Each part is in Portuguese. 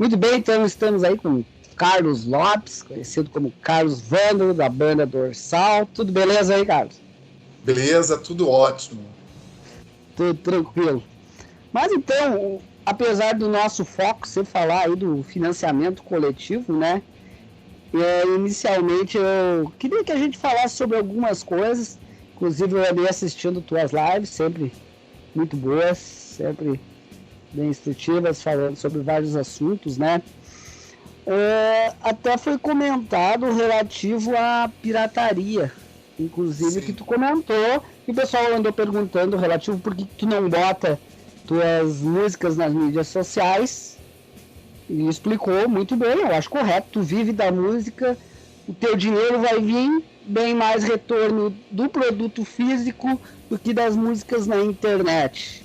Muito bem, então estamos aí com Carlos Lopes, conhecido como Carlos Vândalo, da banda Dorsal. Tudo beleza aí, Carlos? Beleza, tudo ótimo. Tudo tranquilo. Mas então, apesar do nosso foco ser falar aí do financiamento coletivo, né? Inicialmente eu queria que a gente falasse sobre algumas coisas. Inclusive eu andei assistindo tuas lives, sempre muito boas, sempre bem instrutivas, falando sobre vários assuntos, né? Até foi comentado relativo à pirataria, inclusive que Sim. tu comentou, e o pessoal andou perguntando relativo por que tu não bota tuas músicas nas mídias sociais, e explicou muito bem, eu acho correto, tu vive da música, o teu dinheiro vai vir bem mais retorno do produto físico do que das músicas na internet.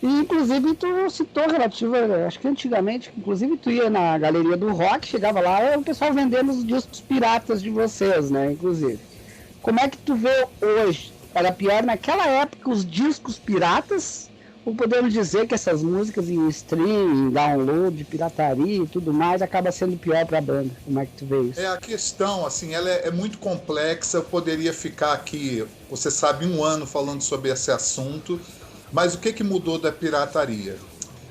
E, inclusive, tu citou relativa, acho que antigamente, inclusive tu ia na galeria do rock, chegava lá, o pessoal vendendo os discos piratas de vocês, né, inclusive. Como é que tu vê hoje? Era pior naquela época os discos piratas? Ou podemos dizer que essas músicas em streaming, download, pirataria e tudo mais, acaba sendo pior pra banda? Como é que tu vê isso? A questão, assim, ela é muito complexa. Eu poderia ficar aqui, você sabe, um ano falando sobre esse assunto. Mas o que mudou da pirataria?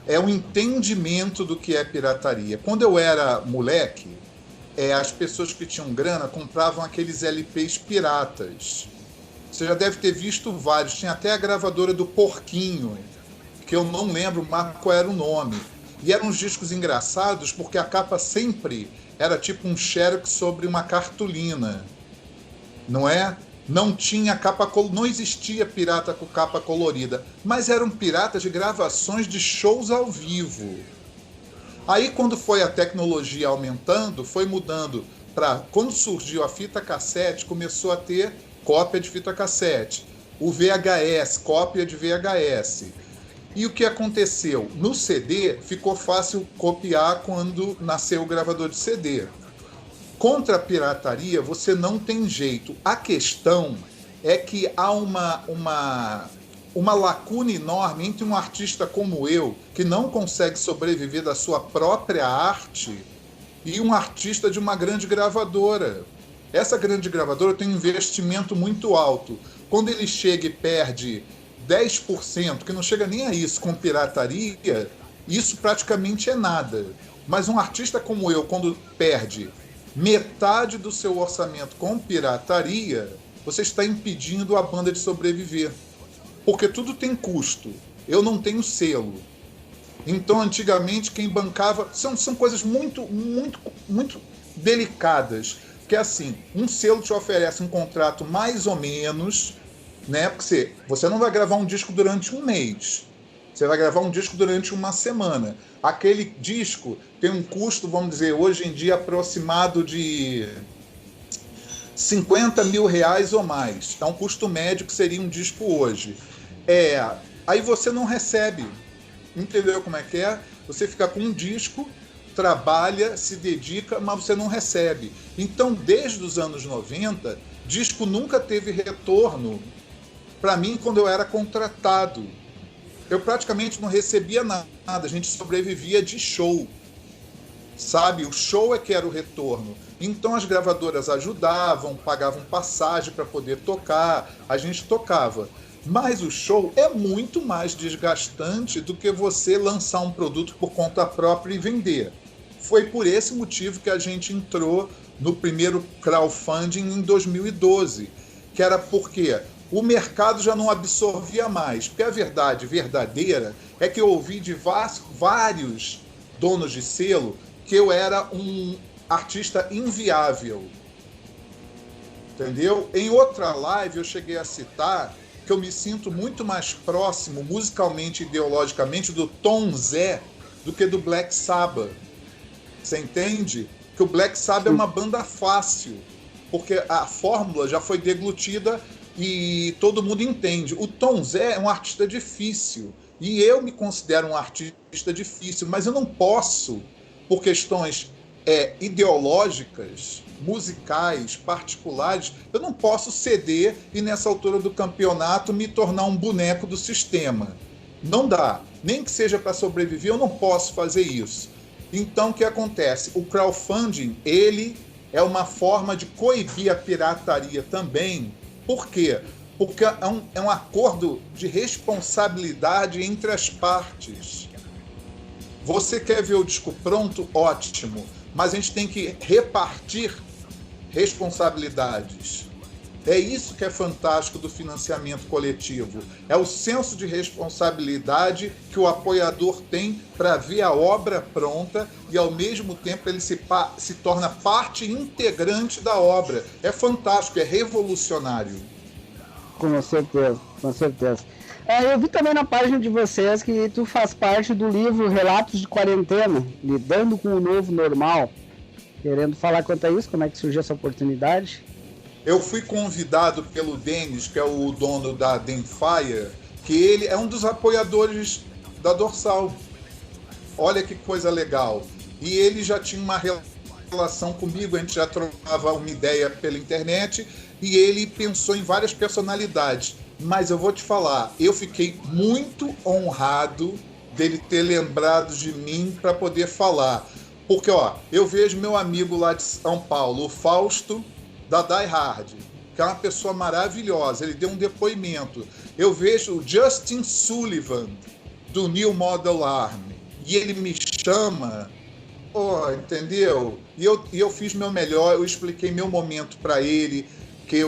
É o entendimento do que é pirataria. Quando eu era moleque, as pessoas que tinham grana compravam aqueles LPs piratas. Você já deve ter visto vários. Tinha até a gravadora do Porquinho, que eu não lembro mais qual era o nome. E eram uns discos engraçados porque a capa sempre era tipo um xerox sobre uma cartolina. Não é? Não tinha capa, não existia pirata com capa colorida, mas eram piratas de gravações de shows ao vivo. Aí quando foi a tecnologia aumentando, foi mudando para quando surgiu a fita cassete, começou a ter cópia de fita cassete, o VHS, cópia de VHS. E o que aconteceu? No CD ficou fácil copiar quando nasceu o gravador de CD. Contra a pirataria, você não tem jeito. A questão é que há uma lacuna enorme entre um artista como eu, que não consegue sobreviver da sua própria arte, e um artista de uma grande gravadora. Essa grande gravadora tem um investimento muito alto. Quando ele chega e perde 10%, que não chega nem a isso, com pirataria, isso praticamente é nada. Mas um artista como eu, quando perde metade do seu orçamento com pirataria, você está impedindo a banda de sobreviver. Porque tudo tem custo. Eu não tenho selo. Então, antigamente, quem bancava... São coisas muito delicadas. Que é assim, um selo te oferece um contrato mais ou menos, né? Porque você não vai gravar um disco durante um mês. Você vai gravar um disco durante uma semana. Aquele disco tem um custo, vamos dizer, hoje em dia aproximado de 50 mil reais ou mais. É um custo médio que seria um disco hoje. Aí você não recebe. Entendeu como é que é? Você fica com um disco, trabalha, se dedica, mas você não recebe. Então, desde os anos 90, disco nunca teve retorno. Para mim, quando eu era contratado, eu praticamente não recebia nada, a gente sobrevivia de show, sabe? O show é que era o retorno. Então as gravadoras ajudavam, pagavam passagem para poder tocar, a gente tocava. Mas o show é muito mais desgastante do que você lançar um produto por conta própria e vender. Foi por esse motivo que a gente entrou no primeiro crowdfunding em 2012, que era porque o mercado já não absorvia mais. Porque a verdade verdadeira é que eu ouvi de vários donos de selo que eu era um artista inviável. Entendeu? Em outra live eu cheguei a citar que eu me sinto muito mais próximo, musicalmente e ideologicamente, do Tom Zé do que do Black Sabbath. Você entende? Que o Black Sabbath é uma banda fácil, porque a fórmula já foi deglutida e todo mundo entende. O Tom Zé é um artista difícil, e eu me considero um artista difícil, mas eu não posso, por questões ideológicas, musicais, particulares, eu não posso ceder e nessa altura do campeonato me tornar um boneco do sistema. Não dá. Nem que seja para sobreviver, eu não posso fazer isso. Então, o que acontece? O crowdfunding, ele é uma forma de coibir a pirataria também. Por quê? Porque é um acordo de responsabilidade entre as partes. Você quer ver o disco pronto? Ótimo. Mas a gente tem que repartir responsabilidades. É isso que é fantástico do financiamento coletivo. É o senso de responsabilidade que o apoiador tem para ver a obra pronta e, ao mesmo tempo, ele se torna parte integrante da obra. É fantástico, é revolucionário. Com certeza, com certeza. Eu vi também na página de vocês que tu faz parte do livro Relatos de Quarentena, Lidando com o Novo Normal. Querendo falar quanto a isso, como é que surgiu essa oportunidade? Eu fui convidado pelo Denis, que é o dono da Denfire, que ele é um dos apoiadores da Dorsal. Olha que coisa legal. E ele já tinha uma relação comigo, a gente já trocava uma ideia pela internet, e ele pensou em várias personalidades. Mas eu vou te falar, eu fiquei muito honrado dele ter lembrado de mim para poder falar. Porque, eu vejo meu amigo lá de São Paulo, o Fausto, da Die Hard, que é uma pessoa maravilhosa, ele deu um depoimento. Eu vejo o Justin Sullivan, do New Model Army, e ele me chama, entendeu? E eu fiz meu melhor, eu expliquei meu momento para ele, que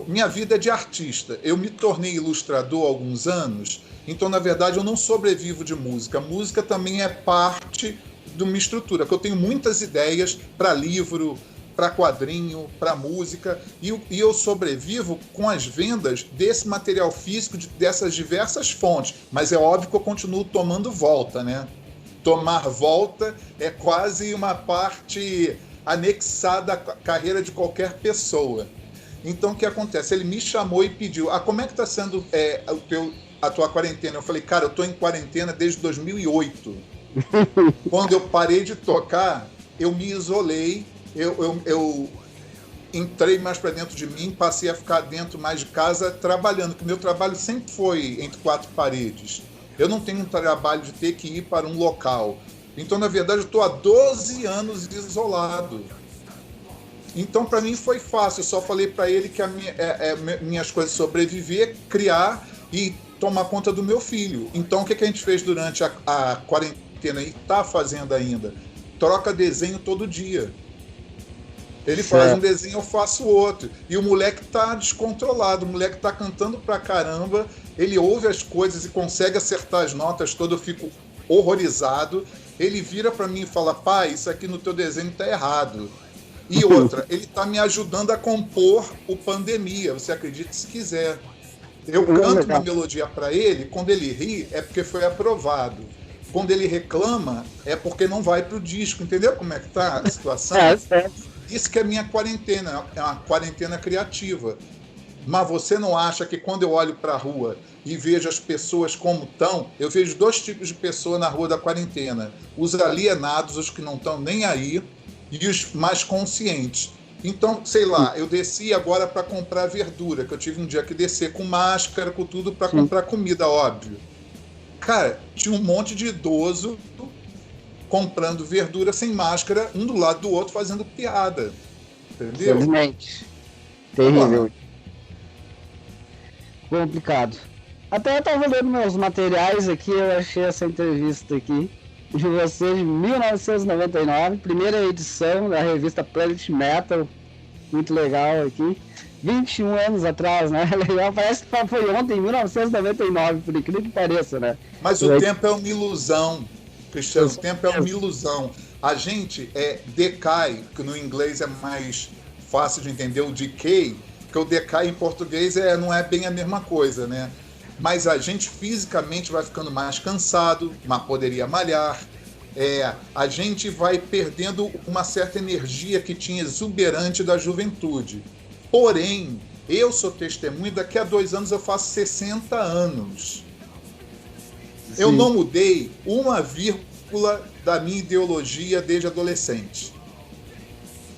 minha vida é de artista. Eu me tornei ilustrador há alguns anos, então, na verdade, eu não sobrevivo de música. A música também é parte de uma estrutura, que eu tenho muitas ideias para livro, para quadrinho, para música, e eu sobrevivo com as vendas desse material físico, dessas diversas fontes, mas é óbvio que eu continuo tomando volta, né? Tomar volta é quase uma parte anexada à carreira de qualquer pessoa. Então, o que acontece? Ele me chamou e pediu, como é que está sendo a tua quarentena? Eu falei, cara, eu estou em quarentena desde 2008. Quando eu parei de tocar, eu me isolei, eu entrei mais para dentro de mim, passei a ficar dentro mais de casa trabalhando, porque meu trabalho sempre foi entre quatro paredes. Eu não tenho um trabalho de ter que ir para um local. Então, na verdade, eu estou há 12 anos isolado. Então, para mim foi fácil, eu só falei para ele que minhas coisas sobreviver, criar e tomar conta do meu filho. Então, o que a gente fez durante a quarentena e está fazendo ainda? Troca desenho todo dia. Ele faz um desenho, eu faço outro. E o moleque tá descontrolado, o moleque tá cantando pra caramba, ele ouve as coisas e consegue acertar as notas todas, eu fico horrorizado. Ele vira pra mim e fala, pai, isso aqui no teu desenho tá errado. E outra, ele tá me ajudando a compor o Pandemia, você acredita se quiser. Eu canto uma melodia pra ele, quando ele ri é porque foi aprovado. Quando ele reclama é porque não vai pro disco, entendeu como é que tá a situação? Isso que é minha quarentena, é uma quarentena criativa. Mas você não acha que quando eu olho para a rua e vejo as pessoas como estão, eu vejo dois tipos de pessoa na rua da quarentena. Os alienados, os que não estão nem aí, e os mais conscientes. Então, sei lá, eu desci agora para comprar verdura, que eu tive um dia que descer com máscara, com tudo, para comprar comida, óbvio. Cara, tinha um monte de idoso comprando verdura sem máscara, um do lado do outro, fazendo piada. Entendeu? Infelizmente. Terrível. Complicado. Até eu estava lendo meus materiais aqui, eu achei essa entrevista aqui de você de 1999, primeira edição da revista Planet Metal, muito legal aqui. 21 anos atrás, né? Legal, parece que foi ontem, em 1999, por incrível que pareça, né? Mas o tempo é uma ilusão, Cristiano, o tempo é uma ilusão. A gente decai, que no inglês é mais fácil de entender o decay, porque o decay em português não é bem a mesma coisa, né? Mas a gente fisicamente vai ficando mais cansado, mas poderia malhar. A gente vai perdendo uma certa energia que tinha exuberante da juventude. Porém, eu sou testemunho, daqui a 2 anos eu faço 60 anos. Sim. Eu não mudei uma vírgula da minha ideologia desde adolescente.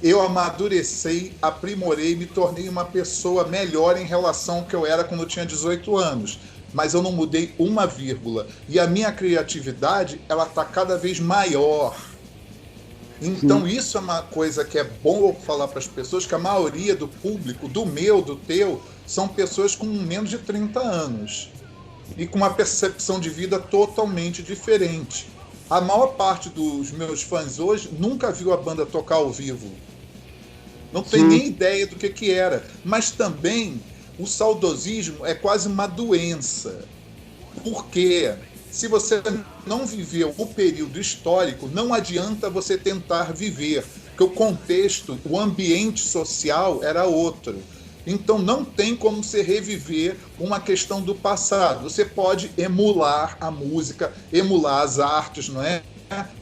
Eu amadureci, aprimorei, me tornei uma pessoa melhor em relação ao que eu era quando eu tinha 18 anos. Mas eu não mudei uma vírgula. E a minha criatividade, ela está cada vez maior. Então isso é uma coisa que é bom eu falar para as pessoas, que a maioria do público, do meu, do teu, são pessoas com menos de 30 anos e com uma percepção de vida totalmente diferente. A maior parte dos meus fãs hoje nunca viu a banda tocar ao vivo. Não tem nem ideia do que era. Mas também o saudosismo é quase uma doença. Porque se você não viveu o período histórico, não adianta você tentar viver. Porque o contexto, o ambiente social era outro. Então não tem como você reviver uma questão do passado. Você pode emular a música, emular as artes, não é?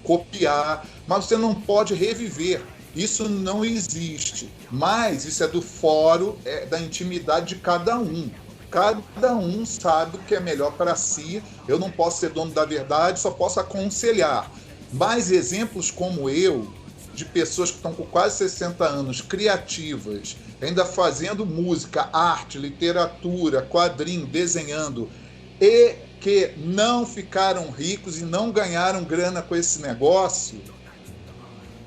Copiar, mas você não pode reviver. Isso não existe. Mas isso é do fórum, da intimidade de cada um. Cada um sabe o que é melhor para si. Eu não posso ser dono da verdade, só posso aconselhar. Mas exemplos como eu, de pessoas que estão com quase 60 anos, criativas, ainda fazendo música, arte, literatura, quadrinho, desenhando, e que não ficaram ricos e não ganharam grana com esse negócio,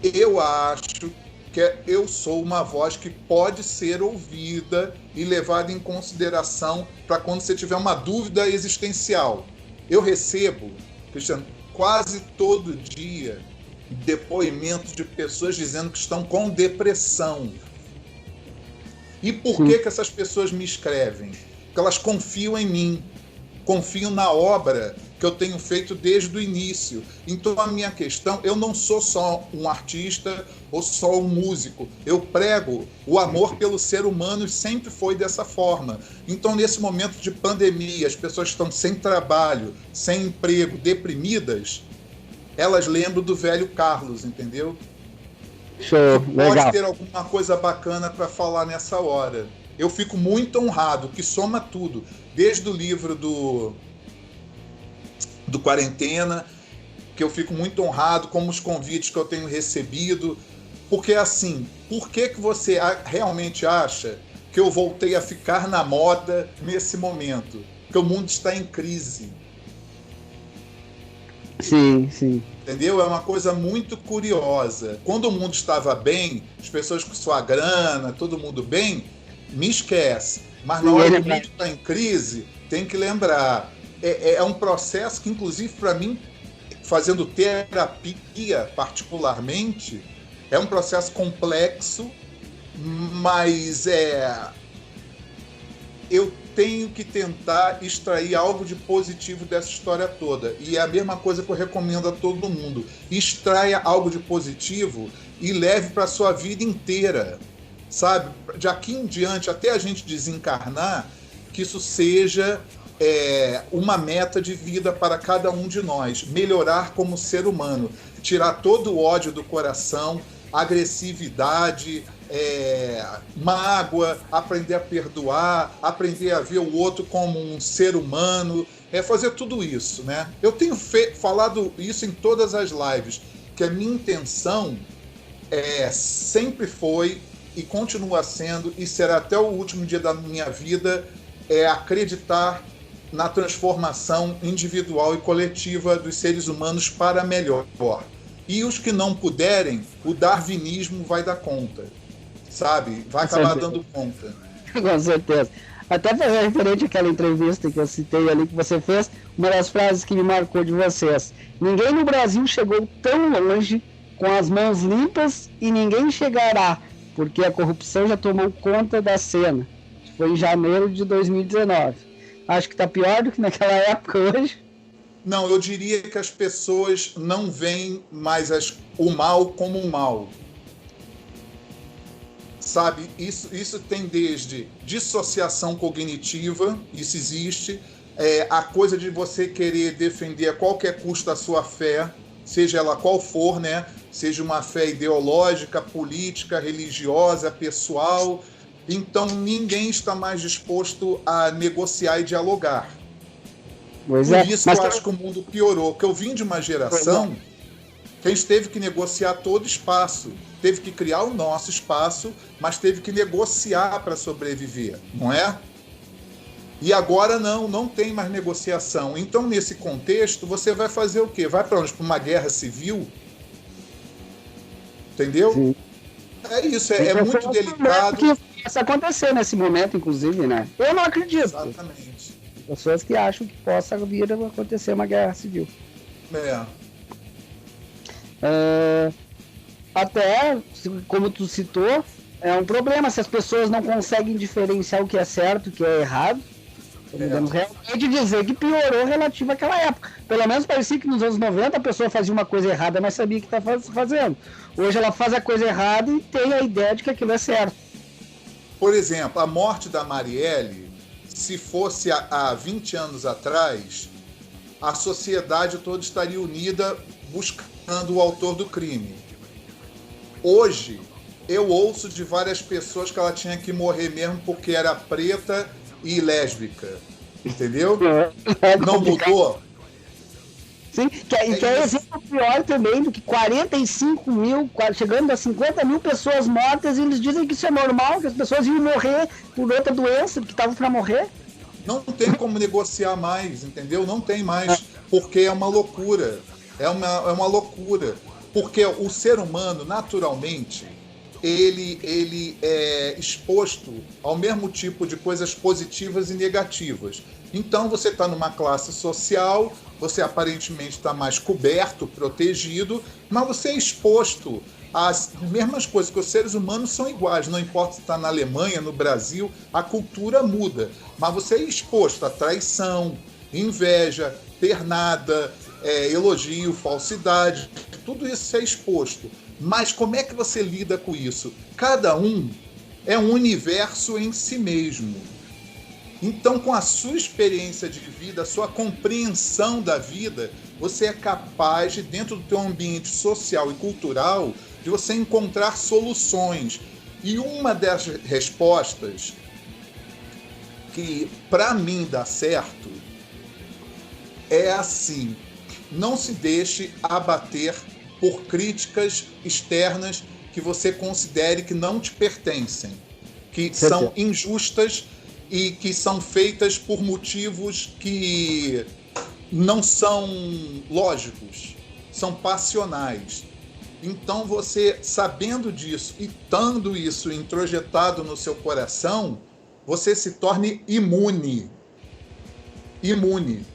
eu acho que eu sou uma voz que pode ser ouvida e levada em consideração para quando você tiver uma dúvida existencial. Eu recebo, Cristiano, quase todo dia depoimentos de pessoas dizendo que estão com depressão. E por que essas pessoas me escrevem? Porque elas confiam em mim, confiam na obra que eu tenho feito desde o início. Então a minha questão, eu não sou só um artista ou só um músico. Eu prego o amor pelo ser humano e sempre foi dessa forma. Então nesse momento de pandemia, as pessoas estão sem trabalho, sem emprego, deprimidas, elas lembram do velho Carlos, entendeu? Show, Pode legal. ter alguma coisa bacana para falar nessa hora. Eu fico muito honrado, que soma tudo, desde o livro do Quarentena, que eu fico muito honrado, como os convites que eu tenho recebido, porque assim, por que você realmente acha que eu voltei a ficar na moda nesse momento? Porque o mundo está em crise. Sim, sim. Entendeu? É uma coisa muito curiosa. Quando o mundo estava bem, as pessoas com sua grana, todo mundo bem, me esquece. Mas na hora que o mundo está em crise, tem que lembrar. É um processo que, inclusive, para mim, fazendo terapia particularmente, é um processo complexo, mas eu tenho que tentar extrair algo de positivo dessa história toda. E é a mesma coisa que eu recomendo a todo mundo. Extraia algo de positivo e leve para a sua vida inteira. Sabe? De aqui em diante, até a gente desencarnar, que isso seja uma meta de vida para cada um de nós. Melhorar como ser humano. Tirar todo o ódio do coração, agressividade, mágoa, aprender a perdoar, aprender a ver o outro como um ser humano, fazer tudo isso, né? Eu tenho falado isso em todas as lives, que a minha intenção sempre foi e continua sendo e será até o último dia da minha vida acreditar na transformação individual e coletiva dos seres humanos para melhor. E os que não puderem, o darwinismo vai dar conta. Sabe? Vai acabar dando conta. Com certeza. Até fazer referente àquela entrevista que eu citei ali que você fez, uma das frases que me marcou de vocês. Ninguém no Brasil chegou tão longe com as mãos limpas e ninguém chegará, porque a corrupção já tomou conta da cena. Foi em janeiro de 2019. Acho que está pior do que naquela época hoje. Não, eu diria que as pessoas não veem mais o mal como um mal. Sabe, isso tem desde dissociação cognitiva, isso existe, a coisa de você querer defender a qualquer custo a sua fé, seja ela qual for, né? Seja uma fé ideológica, política, religiosa, pessoal. Então ninguém está mais disposto a negociar e dialogar. Por isso eu acho que o mundo piorou, porque eu vim de uma geração que a gente teve que negociar todo espaço, teve que criar o nosso espaço, mas teve que negociar para sobreviver, não é? E agora não tem mais negociação. Então, nesse contexto, você vai fazer o quê? Vai para onde? Para uma guerra civil? Entendeu? Sim. É isso, é muito delicado. Que possa acontecer nesse momento, inclusive, né? Eu não acredito. Exatamente. Pessoas que acham que possa vir a acontecer uma guerra civil. Até, como tu citou, é um problema se as pessoas não conseguem diferenciar o que é certo e o que é errado. Podemos realmente dizer que piorou relativo àquela época. Pelo menos parecia que nos anos 90 a pessoa fazia uma coisa errada, mas sabia que está fazendo. Hoje ela faz a coisa errada e tem a ideia de que aquilo é certo. Por exemplo, a morte da Marielle, se fosse há 20 anos atrás, a sociedade toda estaria unida buscando o autor do crime. Hoje, eu ouço de várias pessoas que ela tinha que morrer mesmo porque era preta e lésbica, entendeu? Não mudou? Sim, que é exemplo pior também do que 45 mil, chegando a 50 mil pessoas mortas, e eles dizem que isso é normal, que as pessoas iam morrer por outra doença, que estavam para morrer. Não tem como negociar mais, entendeu? Não tem mais, porque é uma loucura. É uma loucura. Porque o ser humano, naturalmente, ele é exposto ao mesmo tipo de coisas positivas e negativas. Então você está numa classe social, você aparentemente está mais coberto, protegido, mas você é exposto às mesmas coisas, que os seres humanos são iguais, não importa se está na Alemanha, no Brasil, a cultura muda, mas você é exposto a traição, inveja, pernada, elogio, falsidade, tudo isso é exposto. Mas como é que você lida com isso? Cada um é um universo em si mesmo. Então, com a sua experiência de vida, a sua compreensão da vida, você é capaz de, dentro do teu ambiente social e cultural, de você encontrar soluções. E uma das respostas que, para mim, dá certo, é assim: não se deixe abater por críticas externas que você considere que não te pertencem, que são injustas e que são feitas por motivos que não são lógicos, são passionais. Então você, sabendo disso e tendo isso introjetado no seu coração, você se torne imune. Imune.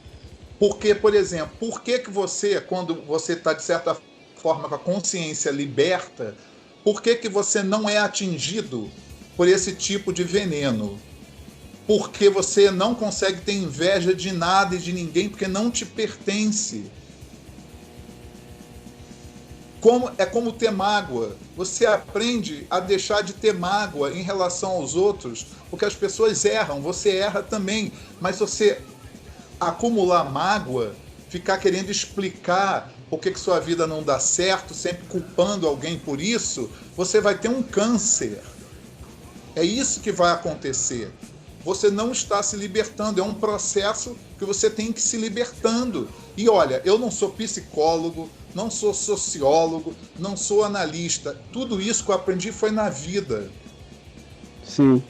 Porque, por exemplo, por que você, quando você está, de certa forma, com a consciência liberta, por que você não é atingido por esse tipo de veneno? Porque você não consegue ter inveja de nada e de ninguém, porque não te pertence. É como ter mágoa. Você aprende a deixar de ter mágoa em relação aos outros, porque as pessoas erram, você erra também. Mas você acumular mágoa, ficar querendo explicar por que sua vida não dá certo, sempre culpando alguém por isso, você vai ter um câncer. É isso que vai acontecer. Você não está se libertando, é um processo que você tem que ir se libertando. E olha, eu não sou psicólogo, não sou sociólogo, não sou analista. Tudo isso que eu aprendi foi na vida. Sim,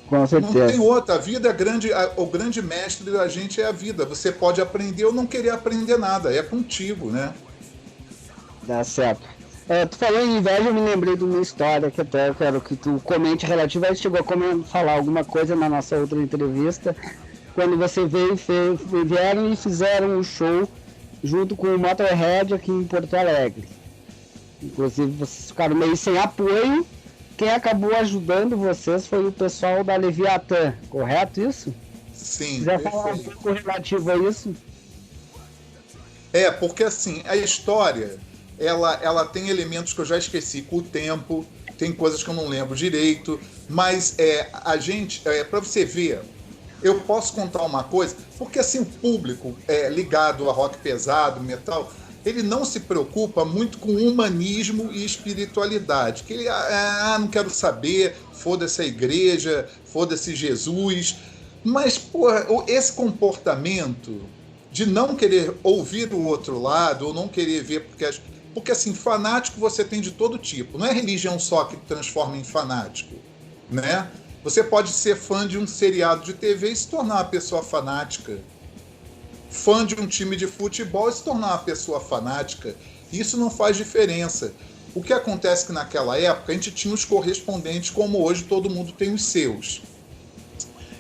com certeza. Não tem outra. A vida é grande, o grande mestre da gente é a vida. Você pode aprender ou não querer aprender nada, é contigo, né? Dá certo. Tu falou em inveja, eu me lembrei de uma história que até eu quero que tu comente relativa. Aí chegou a falar alguma coisa na nossa outra entrevista, quando você vieram e fizeram um show junto com o Motorhead aqui em Porto Alegre. Inclusive vocês ficaram meio sem apoio. Quem acabou ajudando vocês foi o pessoal da Leviatã, correto isso? Sim, já falar um pouco relativo a isso? Porque assim, a história... Ela tem elementos que eu já esqueci com o tempo, tem coisas que eu não lembro direito, mas a gente, para você ver, eu posso contar uma coisa, porque assim o público ligado a rock pesado, metal, ele não se preocupa muito com humanismo e espiritualidade, que ele, não quero saber, foda-se a igreja, foda-se Jesus, mas, porra, esse comportamento de não querer ouvir o outro lado, ou não querer ver, porque assim, fanático você tem de todo tipo. Não é religião só que transforma em fanático, né? Você pode ser fã de um seriado de TV e se tornar uma pessoa fanática. Fã de um time de futebol e se tornar uma pessoa fanática. Isso não faz diferença. O que acontece é que naquela época a gente tinha os correspondentes, como hoje todo mundo tem os seus.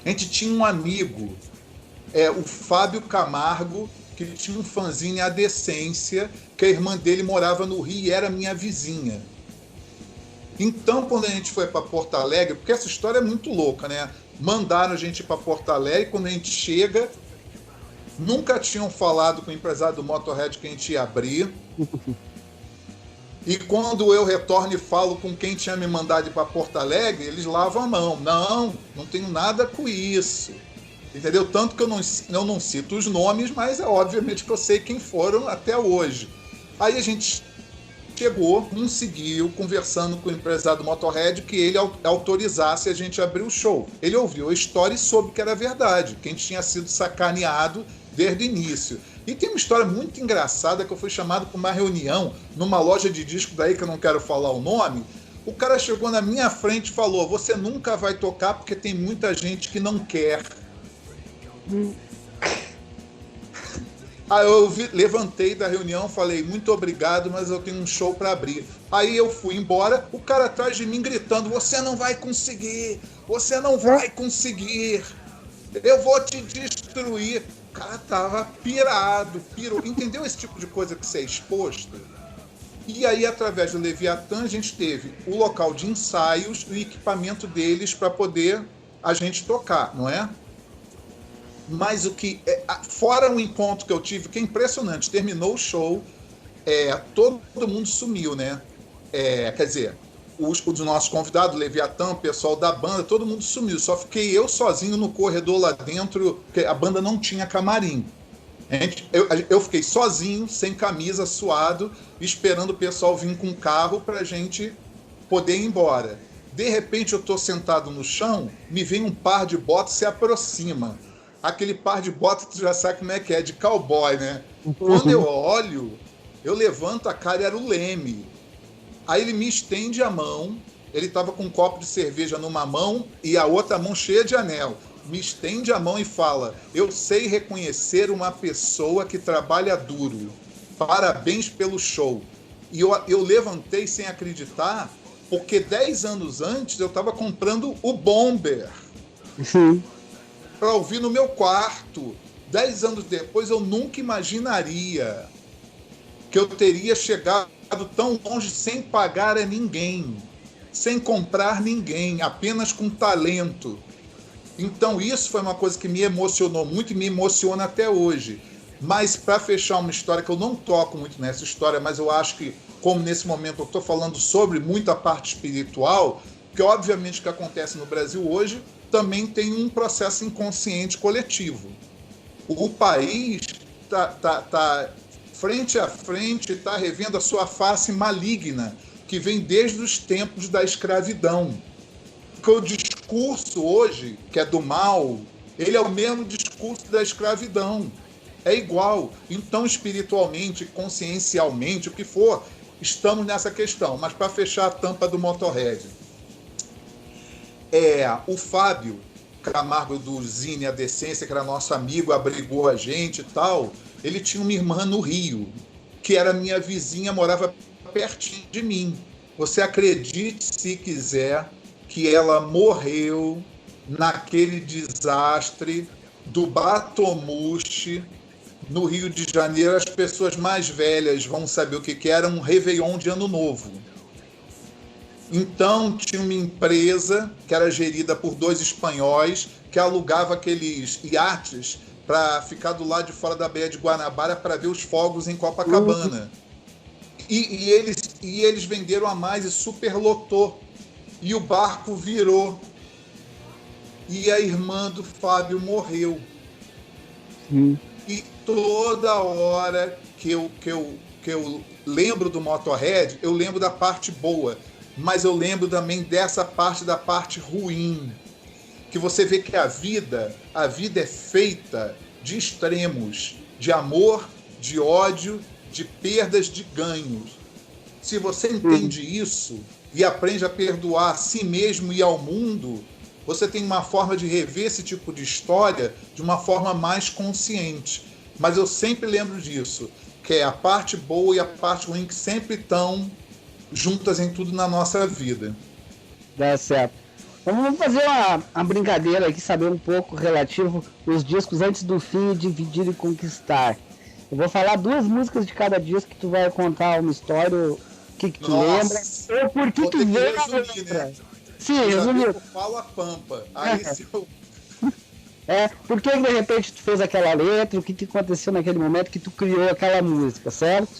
A gente tinha um amigo, o Fábio Camargo, que tinha um fanzine A Decência, que a irmã dele morava no Rio e era minha vizinha. Então, quando a gente foi para Porto Alegre, porque essa história é muito louca, né? Mandaram a gente ir para Porto Alegre, quando a gente chega, nunca tinham falado com o empresário do Motorhead que a gente ia abrir. E quando eu retorno e falo com quem tinha me mandado ir para Porto Alegre, eles lavam a mão. Não tenho nada com isso. Entendeu? Tanto que eu não cito os nomes, mas é obviamente que eu sei quem foram até hoje. Aí a gente chegou, conseguiu, conversando com o empresário do Motorhead, que ele autorizasse a gente abrir o show. Ele ouviu a história e soube que era verdade, que a gente tinha sido sacaneado desde o início. E tem uma história muito engraçada que eu fui chamado para uma reunião numa loja de disco daí, que eu não quero falar o nome. O cara chegou na minha frente e falou: você nunca vai tocar porque tem muita gente que não quer. Aí eu levantei da reunião, falei: muito obrigado, mas eu tenho um show para abrir. Aí eu fui embora, o cara atrás de mim gritando: você não vai conseguir, você não vai conseguir, eu vou te destruir. O cara tava pirou. Entendeu esse tipo de coisa que você é exposto? E aí, através do Leviatã, a gente teve o local de ensaios e o equipamento deles para poder a gente tocar, não é? Mas o que, fora um encontro que eu tive, que é impressionante, terminou o show, todo mundo sumiu, né? Quer dizer, os nossos convidados, Leviatã, o pessoal da banda, todo mundo sumiu. Só fiquei eu sozinho no corredor lá dentro, porque a banda não tinha camarim. Eu fiquei sozinho, sem camisa, suado, esperando o pessoal vir com o carro para a gente poder ir embora. De repente eu estou sentado no chão, me vem um par de botas e se aproxima. Aquele par de botas, tu já sabe como é que é, de cowboy, né? Quando eu olho, eu levanto a cara e era o Leme. Aí ele me estende a mão, ele estava com um copo de cerveja numa mão e a outra mão cheia de anel. Me estende a mão e fala: eu sei reconhecer uma pessoa que trabalha duro. Parabéns pelo show. E eu levantei sem acreditar, porque 10 anos antes eu estava comprando o Bomber. Sim. Para ouvir no meu quarto. 10 anos depois eu nunca imaginaria que eu teria chegado tão longe sem pagar a ninguém, sem comprar ninguém, apenas com talento. Então isso foi uma coisa que me emocionou muito e me emociona até hoje. Mas para fechar uma história, que eu não toco muito nessa história, mas eu acho que, como nesse momento eu estou falando sobre muita parte espiritual, que obviamente o que acontece no Brasil hoje também tem um processo inconsciente coletivo. O país está frente a frente, está revendo a sua face maligna, que vem desde os tempos da escravidão. Porque o discurso hoje, que é do mal, ele é o mesmo discurso da escravidão. É igual. Então, espiritualmente, consciencialmente, o que for, estamos nessa questão. Mas para fechar a tampa do Motorhead, o Fábio Camargo do Zine A Decência, que era nosso amigo, abrigou a gente e tal, ele tinha uma irmã no Rio, que era minha vizinha, morava pertinho de mim. Você acredite se quiser que ela morreu naquele desastre do Batomushi, no Rio de Janeiro. As pessoas mais velhas vão saber o que era um Réveillon de Ano Novo. Então tinha uma empresa que era gerida por 2 espanhóis que alugava aqueles iates para ficar do lado de fora da Baía de Guanabara para ver os fogos em Copacabana. E eles venderam a mais e superlotou. E o barco virou. E a irmã do Fábio morreu. E toda hora que eu lembro do Motorhead, eu lembro da parte boa. Mas eu lembro também dessa parte, da parte ruim. Que você vê que a vida é feita de extremos, de amor, de ódio, de perdas, de ganhos. Se você entende isso e aprende a perdoar a si mesmo e ao mundo, você tem uma forma de rever esse tipo de história de uma forma mais consciente. Mas eu sempre lembro disso, que é a parte boa e a parte ruim que sempre estão juntas em tudo na nossa vida. Dá certo. Então vamos fazer uma brincadeira aqui, saber um pouco relativo os discos antes do fim, dividir e conquistar. Eu vou falar 2 músicas de cada disco que tu vai contar uma história, o que tu lembra, ou por que tu vê a letra. Né? Sim, resumiu. Eu falo a pampa. Aí se eu... por que de repente tu fez aquela letra, o que aconteceu naquele momento que tu criou aquela música, certo?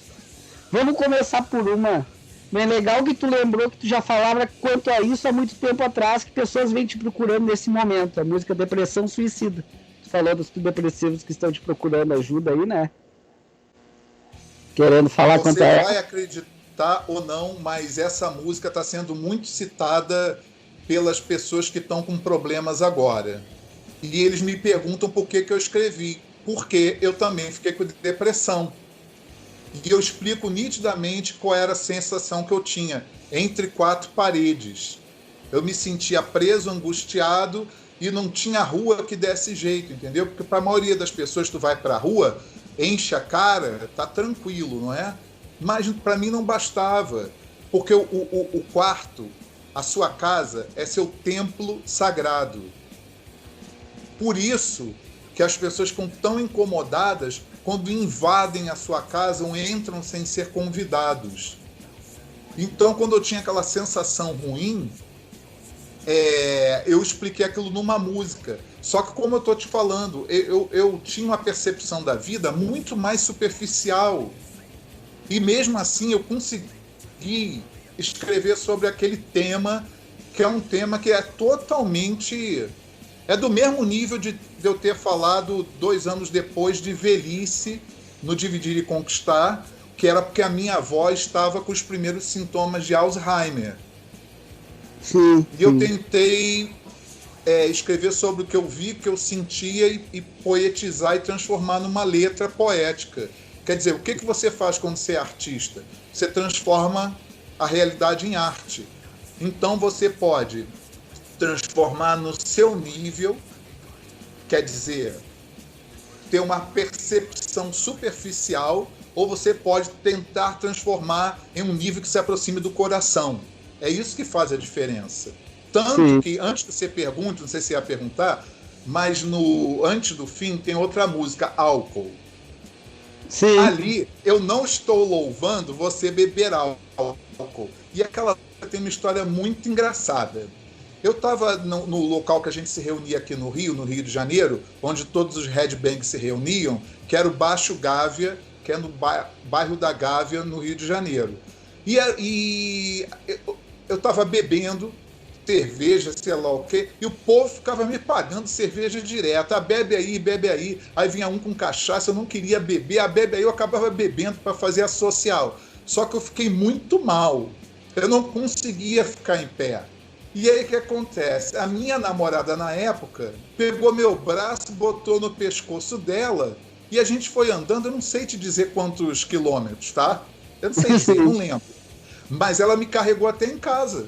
Vamos começar por uma bem legal que tu lembrou que tu já falava quanto a isso há muito tempo atrás, que pessoas vêm te procurando nesse momento, a música Depressão Suicida. Tu falou dos depressivos que estão te procurando ajuda aí, né? Querendo falar quanto a ela. Você vai acreditar ou não, mas essa música está sendo muito citada pelas pessoas que estão com problemas agora. E eles me perguntam por que eu escrevi. Porque eu também fiquei com depressão. E eu explico nitidamente qual era a sensação que eu tinha entre 4 paredes. Eu me sentia preso, angustiado e não tinha rua que desse jeito, entendeu? Porque para a maioria das pessoas tu vai para a rua, enche a cara, tá tranquilo, não é? Mas para mim não bastava, porque o quarto, a sua casa, é seu templo sagrado. Por isso que as pessoas ficam tão incomodadas quando invadem a sua casa ou entram sem ser convidados. Então, quando eu tinha aquela sensação ruim, eu expliquei aquilo numa música. Só que, como eu estou te falando, eu tinha uma percepção da vida muito mais superficial. E mesmo assim eu consegui escrever sobre aquele tema, que é um tema que é totalmente... É do mesmo nível de eu ter falado 2 anos depois de velhice no Dividir e Conquistar, que era porque a minha avó estava com os primeiros sintomas de Alzheimer. Sim. E eu tentei escrever sobre o que eu vi, o que eu sentia e poetizar e transformar numa letra poética. Quer dizer, o que você faz quando você é artista? Você transforma a realidade em arte. Então você pode transformar no seu nível, quer dizer, ter uma percepção superficial, ou você pode tentar transformar em um nível que se aproxime do coração. É isso que faz a diferença. Tanto que, antes que você pergunte, não sei se ia perguntar, mas antes do fim tem outra música, Álcool. Sim. Ali, eu não estou louvando você beber álcool. E aquela tem uma história muito engraçada. Eu estava no local que a gente se reunia aqui no Rio de Janeiro, onde todos os headbangs se reuniam, que era o Baixo Gávea, que é no bairro da Gávea, no Rio de Janeiro. E eu estava bebendo cerveja, sei lá o quê, e o povo ficava me pagando cerveja direto. Bebe aí, bebe aí. Aí vinha um com cachaça, eu não queria beber. Bebe aí, eu acabava bebendo para fazer a social. Só que eu fiquei muito mal. Eu não conseguia ficar em pé. E aí o que acontece? A minha namorada na época pegou meu braço, botou no pescoço dela e a gente foi andando, eu não sei te dizer quantos quilômetros, tá? Eu não sei dizer, não lembro. Mas ela me carregou até em casa.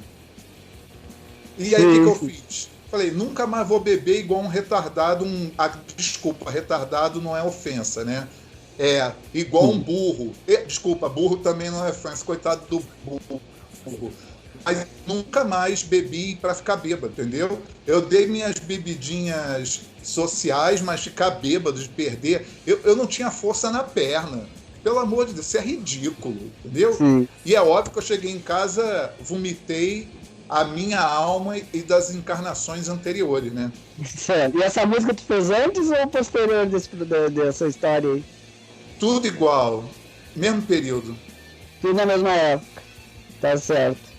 E aí o que eu fiz? Falei, nunca mais vou beber igual um retardado, desculpa, retardado não é ofensa, né? Igual um burro. Desculpa, burro também não é ofensa, coitado do burro. Mas nunca mais bebi para ficar bêbado, entendeu? Eu dei minhas bebidinhas sociais, mas ficar bêbado, de perder... Eu não tinha força na perna. Pelo amor de Deus, isso é ridículo, entendeu? Sim. E é óbvio que eu cheguei em casa, vomitei a minha alma e das encarnações anteriores, né? Certo. E essa música tu fez antes ou posterior dessa história aí? Tudo igual. Mesmo período. Tudo na mesma época. Tá certo.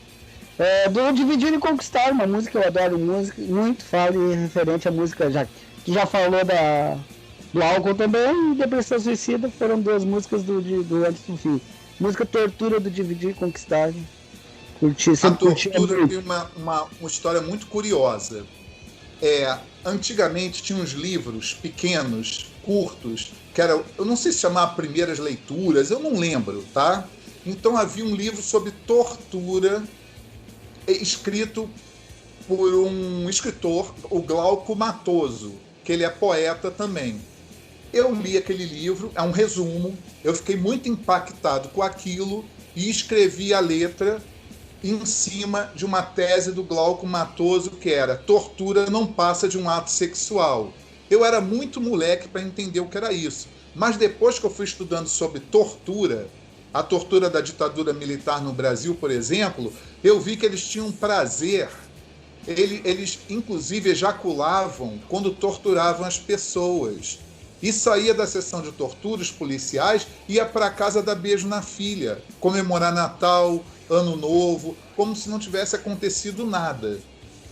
Do Dividir e Conquistar, uma música, eu adoro música, muito fale referente à música, que já falou do álcool também, e Depressão Suicida, foram 2 músicas do Antes do Fim. Música Tortura do Dividir e Conquistar. A Tortura tem uma história muito curiosa. Antigamente tinha uns livros pequenos, curtos, que era, eu não sei se chamava Primeiras Leituras, eu não lembro, tá? Então havia um livro sobre tortura, escrito por um escritor, o Glauco Matoso, que ele é poeta também. Eu li aquele livro, é um resumo, eu fiquei muito impactado com aquilo e escrevi a letra em cima de uma tese do Glauco Matoso que era: tortura não passa de um ato sexual. Eu era muito moleque para entender o que era isso. Mas depois que eu fui estudando sobre tortura, a tortura da ditadura militar no Brasil, por exemplo, eu vi que eles tinham prazer. Eles inclusive, ejaculavam quando torturavam as pessoas. E saía da sessão de tortura, os policiais, ia para a casa dar beijo na filha, comemorar Natal, Ano Novo, como se não tivesse acontecido nada.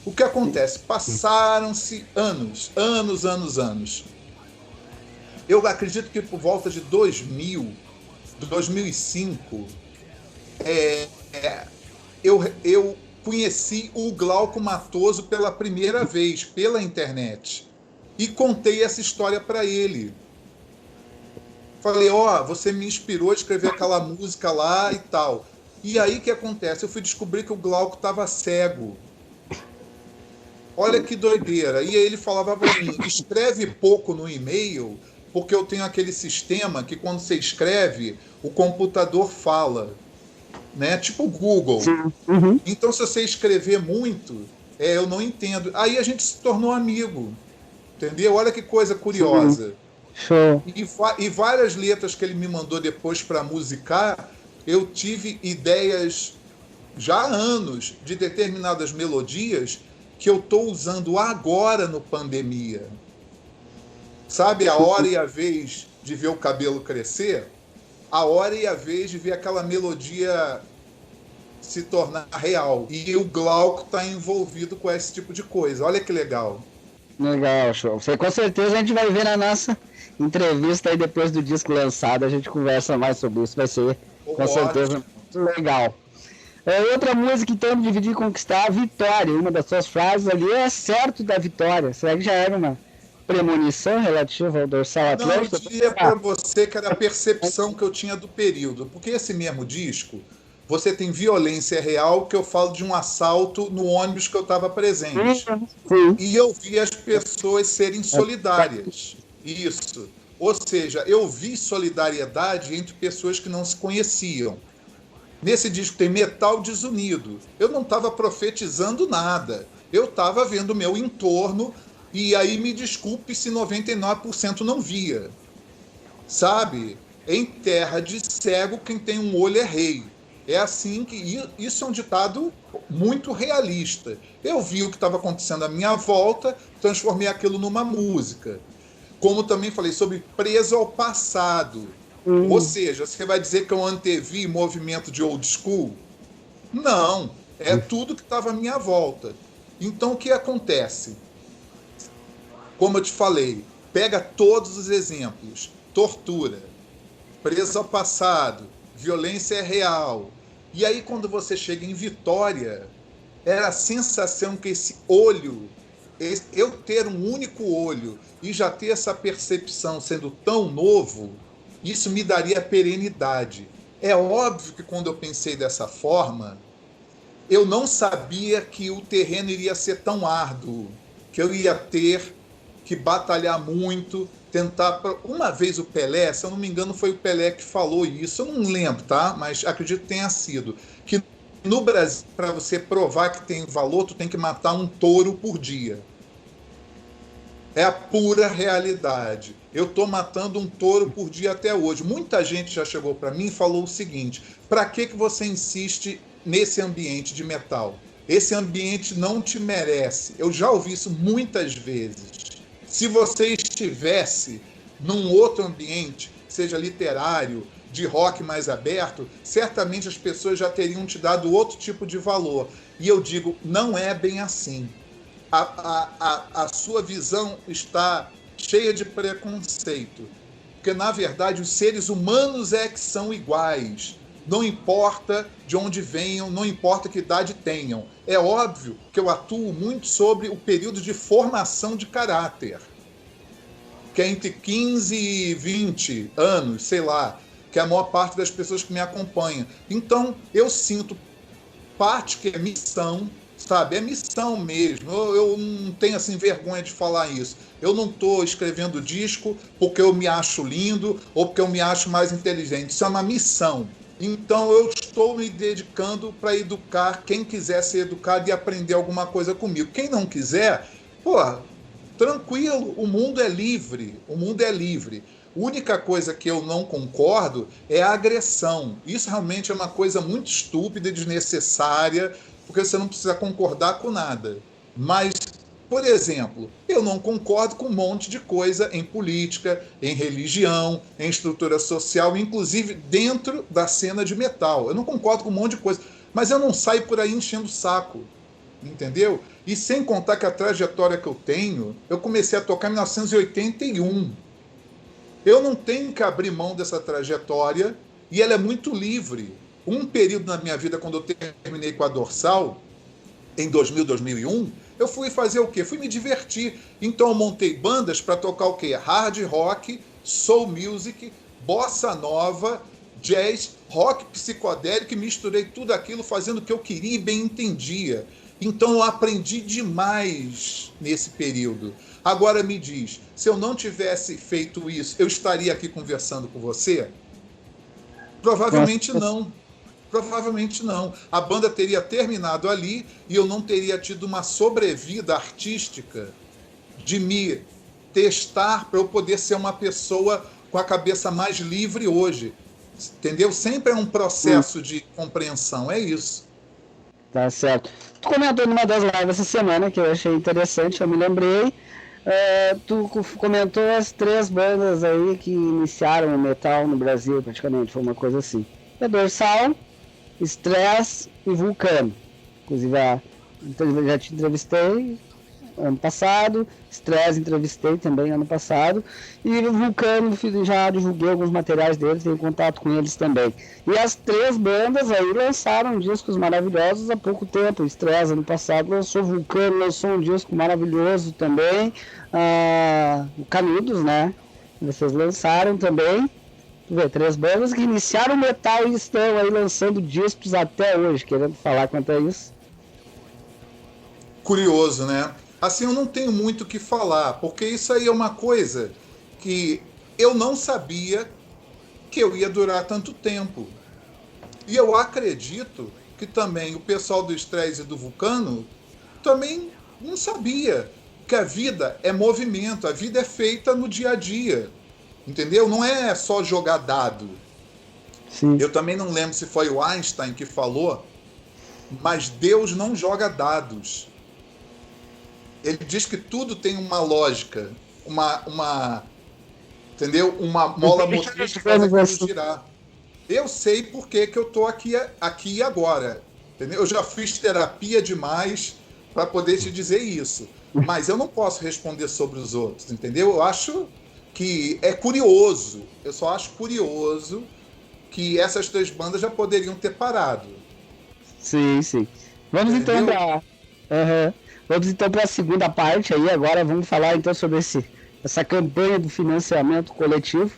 O que acontece? Passaram-se anos. Eu acredito que por volta de 2005, eu conheci o Glauco Matoso pela primeira vez, pela internet. E contei essa história para ele. Falei: você me inspirou a escrever aquela música lá e tal. E aí o que acontece? Eu fui descobrir que o Glauco estava cego. Olha que doideira. E aí ele falava para mim: escreve pouco no e-mail, porque eu tenho aquele sistema que quando você escreve, o computador fala. Né? Tipo o Google. Uhum. Então, se você escrever muito, eu não entendo. Aí a gente se tornou amigo. Entendeu? Olha que coisa curiosa. Show. E várias letras que ele me mandou depois para musicar, eu tive ideias já há anos de determinadas melodias que eu estou usando agora no Pandemia. Sabe a hora e a vez de ver o cabelo crescer? A hora e a vez de ver aquela melodia se tornar real. E o Glauco está envolvido com esse tipo de coisa. Olha que legal. Legal, show. Com certeza a gente vai ver na nossa entrevista aí depois do disco lançado. A gente conversa mais sobre isso. Vai ser, com certeza, muito legal. Outra música, então, Dividir e Conquistar, Vitória. Uma das suas frases ali é certo da vitória. Será que já era uma premonição relativa ao dorsal atlântico? Não, eu diria para você que era a percepção que eu tinha do período. Porque esse mesmo disco, você tem Violência Real, que eu falo de um assalto no ônibus que eu estava presente. Sim. E eu vi as pessoas serem solidárias. Isso. Ou seja, eu vi solidariedade entre pessoas que não se conheciam. Nesse disco tem Metal Desunido. Eu não estava profetizando nada. Eu estava vendo o meu entorno, e aí me desculpe se 99% não via. Sabe? Em terra de cego, quem tem um olho é rei. É assim que... Isso é um ditado muito realista. Eu vi o que estava acontecendo à minha volta, transformei aquilo numa música. Como também falei sobre Preso ao Passado. Ou seja, você vai dizer que eu antevi movimento de old school? Não. É tudo que estava à minha volta. Então, o que acontece? Como eu te falei, pega todos os exemplos. Tortura, Preso ao Passado, Violência Real. E aí, quando você chega em Vitória, era a sensação que esse olho, eu ter um único olho e já ter essa percepção sendo tão novo, isso me daria perenidade. É óbvio que quando eu pensei dessa forma, eu não sabia que o terreno iria ser tão árduo, que eu ia ter que batalhar muito, tentar... Uma vez o Pelé, se eu não me engano foi o Pelé que falou isso, eu não lembro, tá? Mas acredito que tenha sido, que no Brasil, para você provar que tem valor, tu tem que matar um touro por dia. É a pura realidade. Eu estou matando um touro por dia até hoje. Muita gente já chegou para mim e falou o seguinte: para que você insiste nesse ambiente de metal? Esse ambiente não te merece. Eu já ouvi isso muitas vezes. Se você estivesse num outro ambiente, seja literário, de rock mais aberto, certamente as pessoas já teriam te dado outro tipo de valor. E eu digo, não é bem assim. A sua visão está cheia de preconceito. Porque, na verdade, os seres humanos é que são iguais. Não importa de onde venham, não importa que idade tenham. É óbvio que eu atuo muito sobre o período de formação de caráter, que é entre 15 e 20 anos, sei lá, que é a maior parte das pessoas que me acompanham. Então, eu sinto parte que é missão, sabe? É missão mesmo. Eu não tenho assim vergonha de falar isso. Eu não estou escrevendo disco porque eu me acho lindo ou porque eu me acho mais inteligente. Isso é uma missão. Então eu estou me dedicando para educar quem quiser ser educado e aprender alguma coisa comigo. Quem não quiser, pô, tranquilo, o mundo é livre, o mundo é livre. A única coisa que eu não concordo é a agressão. Isso realmente é uma coisa muito estúpida e desnecessária, porque você não precisa concordar com nada. Mas, por exemplo, eu não concordo com um monte de coisa em política, em religião, em estrutura social, inclusive dentro da cena de metal. Eu não concordo com um monte de coisa, mas eu não saio por aí enchendo o saco, entendeu? E sem contar que a trajetória que eu tenho, eu comecei a tocar em 1981. Eu não tenho que abrir mão dessa trajetória e ela é muito livre. Um período na minha vida, quando eu terminei com a Dorsal, em 2000, 2001, eu fui fazer o quê? Fui me divertir. Então eu montei bandas para tocar o quê? Hard rock, soul music, bossa nova, jazz, rock psicodélico, e misturei tudo aquilo fazendo o que eu queria e bem entendia. Então eu aprendi demais nesse período. Agora me diz, se eu não tivesse feito isso, eu estaria aqui conversando com você? Provavelmente não. Provavelmente não. A banda teria terminado ali e eu não teria tido uma sobrevida artística de me testar para eu poder ser uma pessoa com a cabeça mais livre hoje. Entendeu? Sempre é um processo de compreensão, é isso. Tá certo. Tu comentou numa das lives essa semana, que eu achei interessante, eu me lembrei. Tu comentou as 3 bandas aí que iniciaram o metal no Brasil, praticamente, foi uma coisa assim. A Dorsal, Stress e Vulcano. Inclusive, já te entrevistei ano passado, Stress entrevistei também ano passado, e o Vulcano já divulguei alguns materiais deles, tenho contato com eles também. E as 3 bandas aí lançaram discos maravilhosos há pouco tempo. Stress ano passado lançou, Vulcano lançou um disco maravilhoso também, o Canudos, né? Vocês lançaram também. 3 bandas que iniciaram o metal e estão aí lançando discos até hoje, querendo falar quanto a isso. Curioso, né? Assim, eu não tenho muito o que falar, porque isso aí é uma coisa que eu não sabia que eu ia durar tanto tempo. E eu acredito que também o pessoal do Stress e do Vulcano também não sabia que a vida é movimento, a vida é feita no dia a dia. Entendeu? Não é só jogar dado. Sim. Eu também não lembro se foi o Einstein que falou, mas Deus não joga dados. Ele diz que tudo tem uma lógica, entendeu? Uma mola motriz que faz aquilo girar. Eu sei por que eu estou aqui e agora. Entendeu? Eu já fiz terapia demais para poder te dizer isso. Mas eu não posso responder sobre os outros, entendeu? Eu acho que é curioso. Eu só acho curioso que essas 3 bandas já poderiam ter parado. Sim, sim. Vamos então para a segunda parte aí. Agora vamos falar então sobre essa campanha do financiamento coletivo.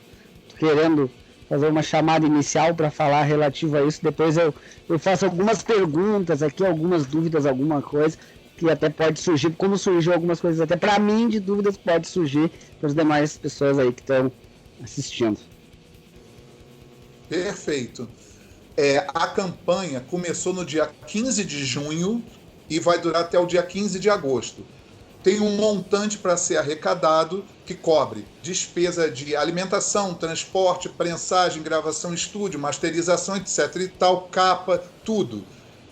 Tô querendo fazer uma chamada inicial para falar relativo a isso. Depois eu faço algumas perguntas aqui, algumas dúvidas, alguma coisa que até pode surgir, como surgiu algumas coisas até para mim de dúvidas, pode surgir para as demais pessoas aí que estão assistindo. Perfeito. A campanha começou no dia 15 de junho e vai durar até o dia 15 de agosto. Tem um montante para ser arrecadado que cobre despesa de alimentação, transporte, prensagem, gravação, estúdio, masterização, etc. e tal, capa, tudo.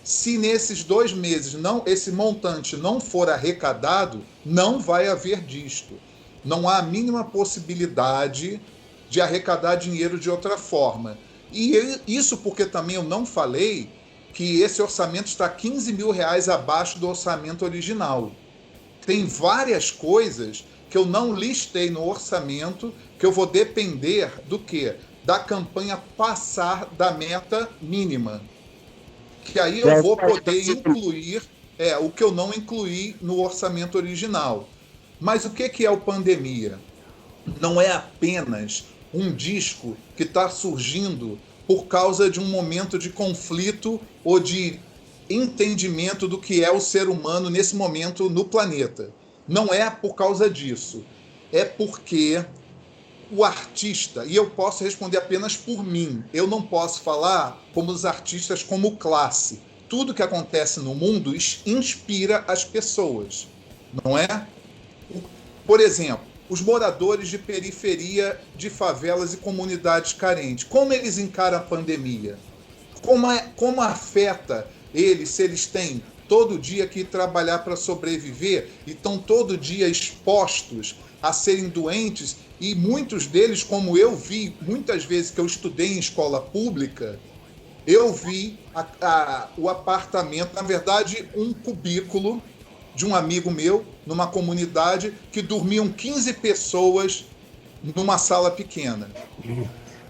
Se nesses 2 meses esse montante não for arrecadado, não vai haver disto. Não há a mínima possibilidade de arrecadar dinheiro de outra forma. E isso porque também eu não falei que esse orçamento está 15 mil reais abaixo do orçamento original. Tem várias coisas que eu não listei no orçamento, que eu vou depender do quê? Da campanha passar da meta mínima. Que aí eu vou poder incluir o que eu não incluí no orçamento original. Mas o que é o Pandemia? Não é apenas um disco que está surgindo por causa de um momento de conflito ou de entendimento do que é o ser humano nesse momento no planeta. Não é por causa disso. É porque o artista, e eu posso responder apenas por mim, eu não posso falar como os artistas como classe. Tudo que acontece no mundo inspira as pessoas, não é? Por exemplo, os moradores de periferia, de favelas e comunidades carentes, como eles encaram a pandemia? Como afeta eles se eles têm todo dia que trabalhar para sobreviver e estão todo dia expostos a serem doentes, e muitos deles, como eu vi muitas vezes que eu estudei em escola pública, eu vi o apartamento, na verdade um cubículo de um amigo meu, numa comunidade que dormiam 15 pessoas numa sala pequena.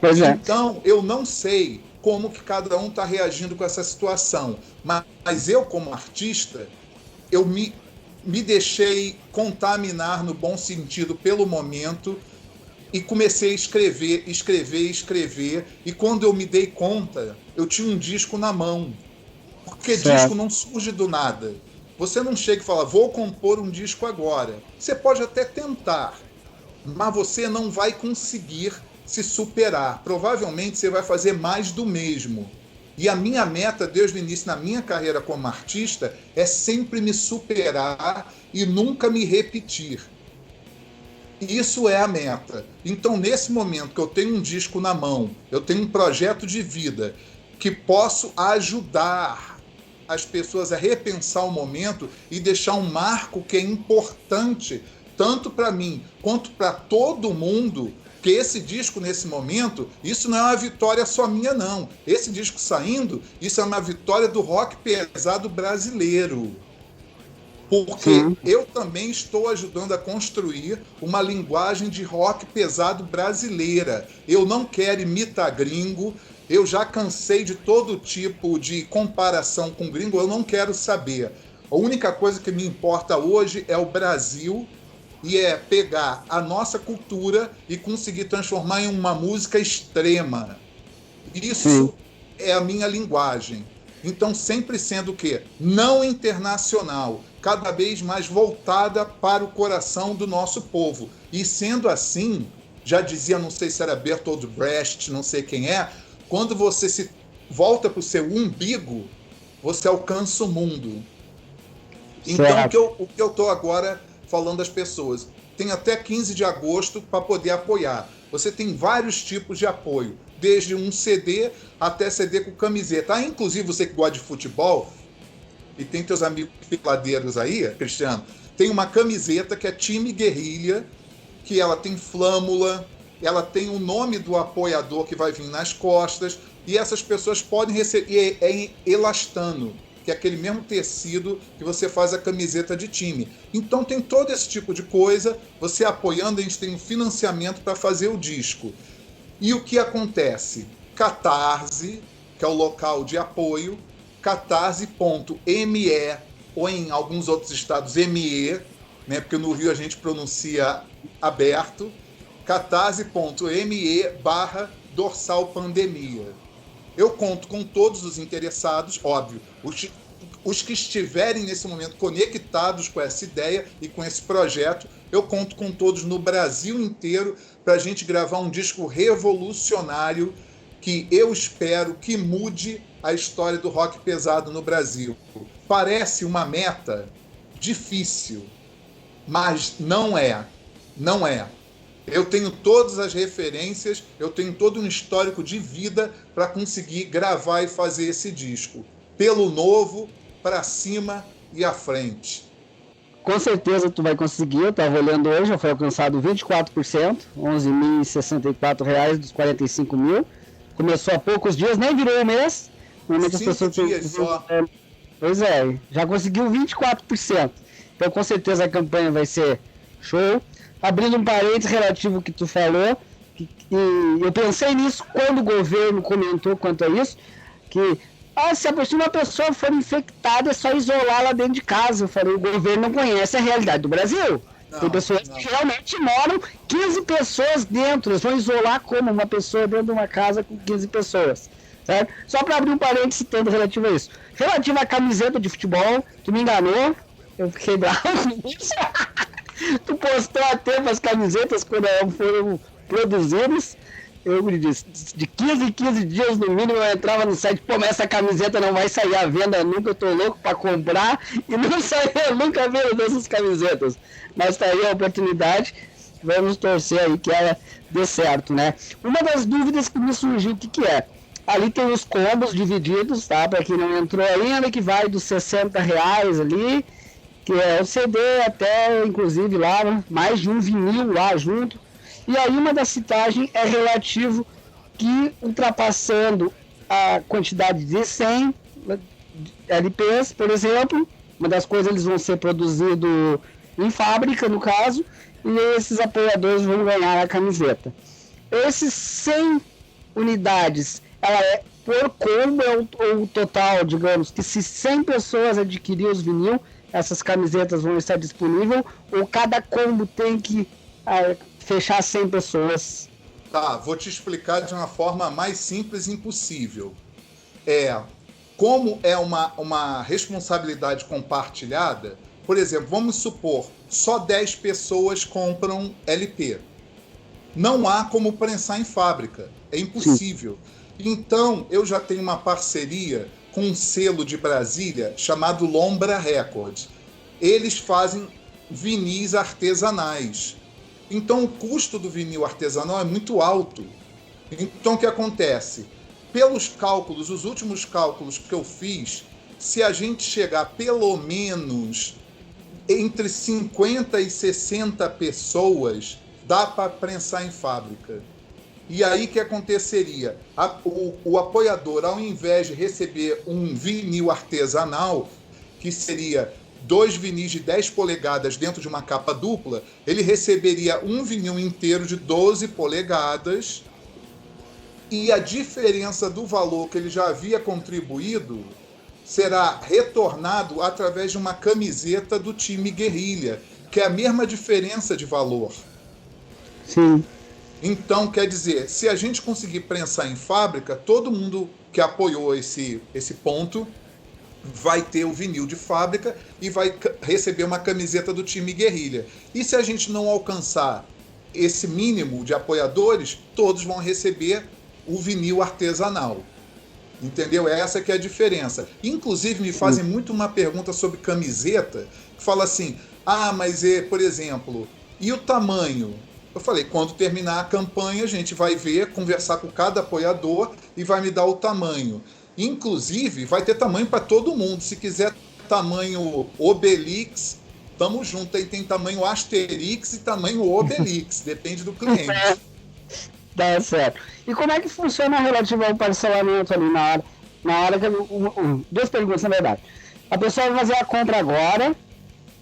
Pois é. Então, eu não sei como que cada um está reagindo com essa situação, mas eu, como artista, eu me deixei contaminar no bom sentido pelo momento e comecei a escrever, e quando eu me dei conta, eu tinha um disco na mão, porque certo. Disco não surge do nada. Você não chega e fala, vou compor um disco agora. Você pode até tentar, mas você não vai conseguir se superar. Provavelmente você vai fazer mais do mesmo. E a minha meta, desde o início na minha carreira como artista, é sempre me superar e nunca me repetir. Isso é a meta. Então, nesse momento que eu tenho um disco na mão, eu tenho um projeto de vida que posso ajudar as pessoas a repensar o momento e deixar um marco que é importante, tanto para mim quanto para todo mundo, que esse disco, nesse momento, isso não é uma vitória só minha, não. Esse disco saindo, isso é uma vitória do rock pesado brasileiro. Porque eu também estou ajudando a construir uma linguagem de rock pesado brasileira. Eu não quero imitar gringo, eu já cansei de todo tipo de comparação com gringo, eu não quero saber. A única coisa que me importa hoje é o Brasil, e é pegar a nossa cultura e conseguir transformar em uma música extrema. Isso é a minha linguagem. Então, sempre sendo o quê? Não internacional, cada vez mais voltada para o coração do nosso povo. E sendo assim, já dizia, não sei se era Bertolt Brecht, não sei quem é, quando você se volta para o seu umbigo, você alcança o mundo. Então, o que eu estou agora falando às pessoas, tem até 15 de agosto para poder apoiar. Você tem vários tipos de apoio, desde um CD até CD com camiseta. Inclusive, você que gosta de futebol, e tem teus amigos peladeiros aí, Cristiano, tem uma camiseta que é Time Guerrilha, que ela tem flâmula, ela tem o nome do apoiador que vai vir nas costas, e essas pessoas podem receber, é em elastano, que é aquele mesmo tecido que você faz a camiseta de time. Então tem todo esse tipo de coisa, você apoiando, a gente tem um financiamento para fazer o disco. E o que acontece? Catarse, que é o local de apoio, catarse.me, ou em alguns outros estados, ME, né, porque no Rio a gente pronuncia aberto, catarse.me/dorsalpandemia. Eu conto com todos os interessados, óbvio, os que estiverem nesse momento conectados com essa ideia e com esse projeto, eu conto com todos no Brasil inteiro para a gente gravar um disco revolucionário que eu espero que mude a história do rock pesado no Brasil. Parece uma meta difícil, mas não é. Não é. Eu tenho todas as referências, eu tenho todo um histórico de vida para conseguir gravar e fazer esse disco. Pelo novo, para cima e à frente. Com certeza tu vai conseguir, eu estava olhando hoje, já foi alcançado 24%, R$11.064 dos 45 mil. Começou há poucos dias, nem virou um mês. Normalmente 5 as pessoas dias só. Pois é, já conseguiu 24%. Então com certeza a campanha vai ser show. Abrindo um parênteses relativo ao que tu falou, e eu pensei nisso quando o governo comentou quanto a isso, que se uma pessoa for infectada é só isolá-la dentro de casa. Eu falei, o governo não conhece a realidade do Brasil. Tem pessoas que realmente moram 15 pessoas dentro, eles vão isolar como uma pessoa dentro de uma casa com 15 pessoas. Certo? Só para abrir um parênteses tanto relativo a isso. Relativo à camiseta de futebol, tu me enganou, eu fiquei bravo com isso. Tu postou a tempo as camisetas quando foram produzidos. Eu disse, de 15 em 15 dias no mínimo eu entrava no site, pô, mas essa camiseta não vai sair à venda nunca, eu tô louco para comprar, e não saiu nunca a venda dessas camisetas. Mas tá aí a oportunidade, vamos torcer aí que ela dê certo, né? Uma das dúvidas que me surgiu, o que é? Ali tem os combos divididos, tá? Para quem não entrou ainda, que vai dos R$60 ali, que é o CD até, inclusive, lá, mais de um vinil lá junto. E aí uma da citagem é relativo que, ultrapassando a quantidade de 100 LPs, por exemplo, uma das coisas eles vão ser produzidos em fábrica, no caso, e esses apoiadores vão ganhar a camiseta. Esses 100 unidades, ela é por combo ou o total, digamos, que se 100 pessoas adquirirem os vinil, essas camisetas vão estar disponíveis, ou cada combo tem que fechar 100 pessoas? Tá, vou te explicar de uma forma mais simples impossível. Como é uma responsabilidade compartilhada, por exemplo, vamos supor, só 10 pessoas compram LP. Não há como prensar em fábrica, é impossível. Então, eu já tenho uma parceria com um selo de Brasília chamado Lombra Records. Eles fazem vinis artesanais. Então, o custo do vinil artesanal é muito alto. Então, o que acontece? Pelos cálculos, os últimos cálculos que eu fiz, se a gente chegar pelo menos entre 50 e 60 pessoas, dá para prensar em fábrica. E aí, o que aconteceria? O apoiador, ao invés de receber um vinil artesanal, que seria 2 vinis de 10 polegadas dentro de uma capa dupla, ele receberia um vinil inteiro de 12 polegadas e a diferença do valor que ele já havia contribuído será retornado através de uma camiseta do time Guerrilha, que é a mesma diferença de valor. Sim. Então, quer dizer, se a gente conseguir prensar em fábrica, todo mundo que apoiou esse ponto vai ter o vinil de fábrica e vai receber uma camiseta do time Guerrilha. E se a gente não alcançar esse mínimo de apoiadores, todos vão receber o vinil artesanal. Entendeu? Essa que é a diferença. Inclusive, me fazem muito uma pergunta sobre camiseta, que fala assim, mas por exemplo, e o tamanho? Eu falei, quando terminar a campanha, a gente vai ver, conversar com cada apoiador e vai me dar o tamanho. Inclusive, vai ter tamanho para todo mundo. Se quiser tamanho Obelix, tamo junto. Aí tem tamanho Asterix e tamanho Obelix. Depende do cliente. Dá certo. E como é que funciona relativo ao parcelamento ali na hora que... duas perguntas, na verdade. A pessoa vai fazer a compra agora,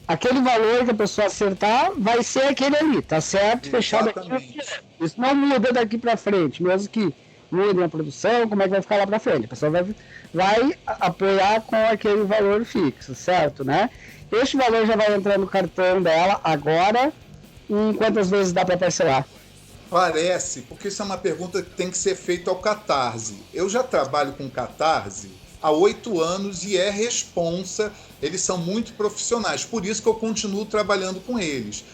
aquele valor que a pessoa acertar vai ser aquele ali, tá certo? Fechado aqui. Isso não muda daqui para frente, mesmo que mude a produção, como é que vai ficar lá para frente. A pessoa vai apoiar com aquele valor fixo, certo, né? Este valor já vai entrar no cartão dela agora, e quantas vezes dá para parcelar? Parece, porque isso é uma pergunta que tem que ser feita ao Catarse. Eu já trabalho com Catarse há 8 anos e é responsa, eles são muito profissionais, por isso que eu continuo trabalhando com eles.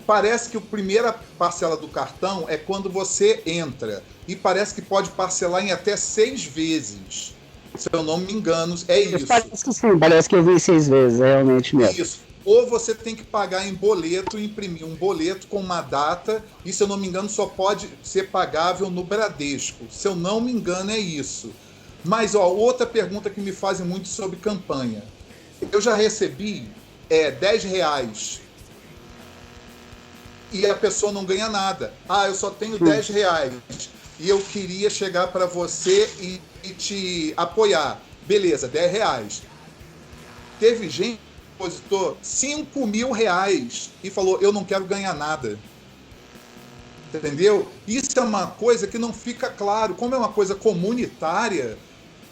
Parece que a primeira parcela do cartão é quando você entra, e parece que pode parcelar em até 6 vezes. Se eu não me engano, é isso. Parece que sim, parece que eu vi 6 vezes, é realmente mesmo. Isso. Ou você tem que pagar em boleto, imprimir um boleto com uma data, e se eu não me engano só pode ser pagável no Bradesco. Se eu não me engano é isso. Mas outra pergunta que me fazem muito sobre campanha. Eu já recebi R$10 e a pessoa não ganha nada. Eu só tenho R$10 e eu queria chegar para você e te apoiar. Beleza, R$10. Teve gente que depositou R$5.000 e falou, eu não quero ganhar nada. Entendeu? Isso é uma coisa que não fica claro. Como é uma coisa comunitária,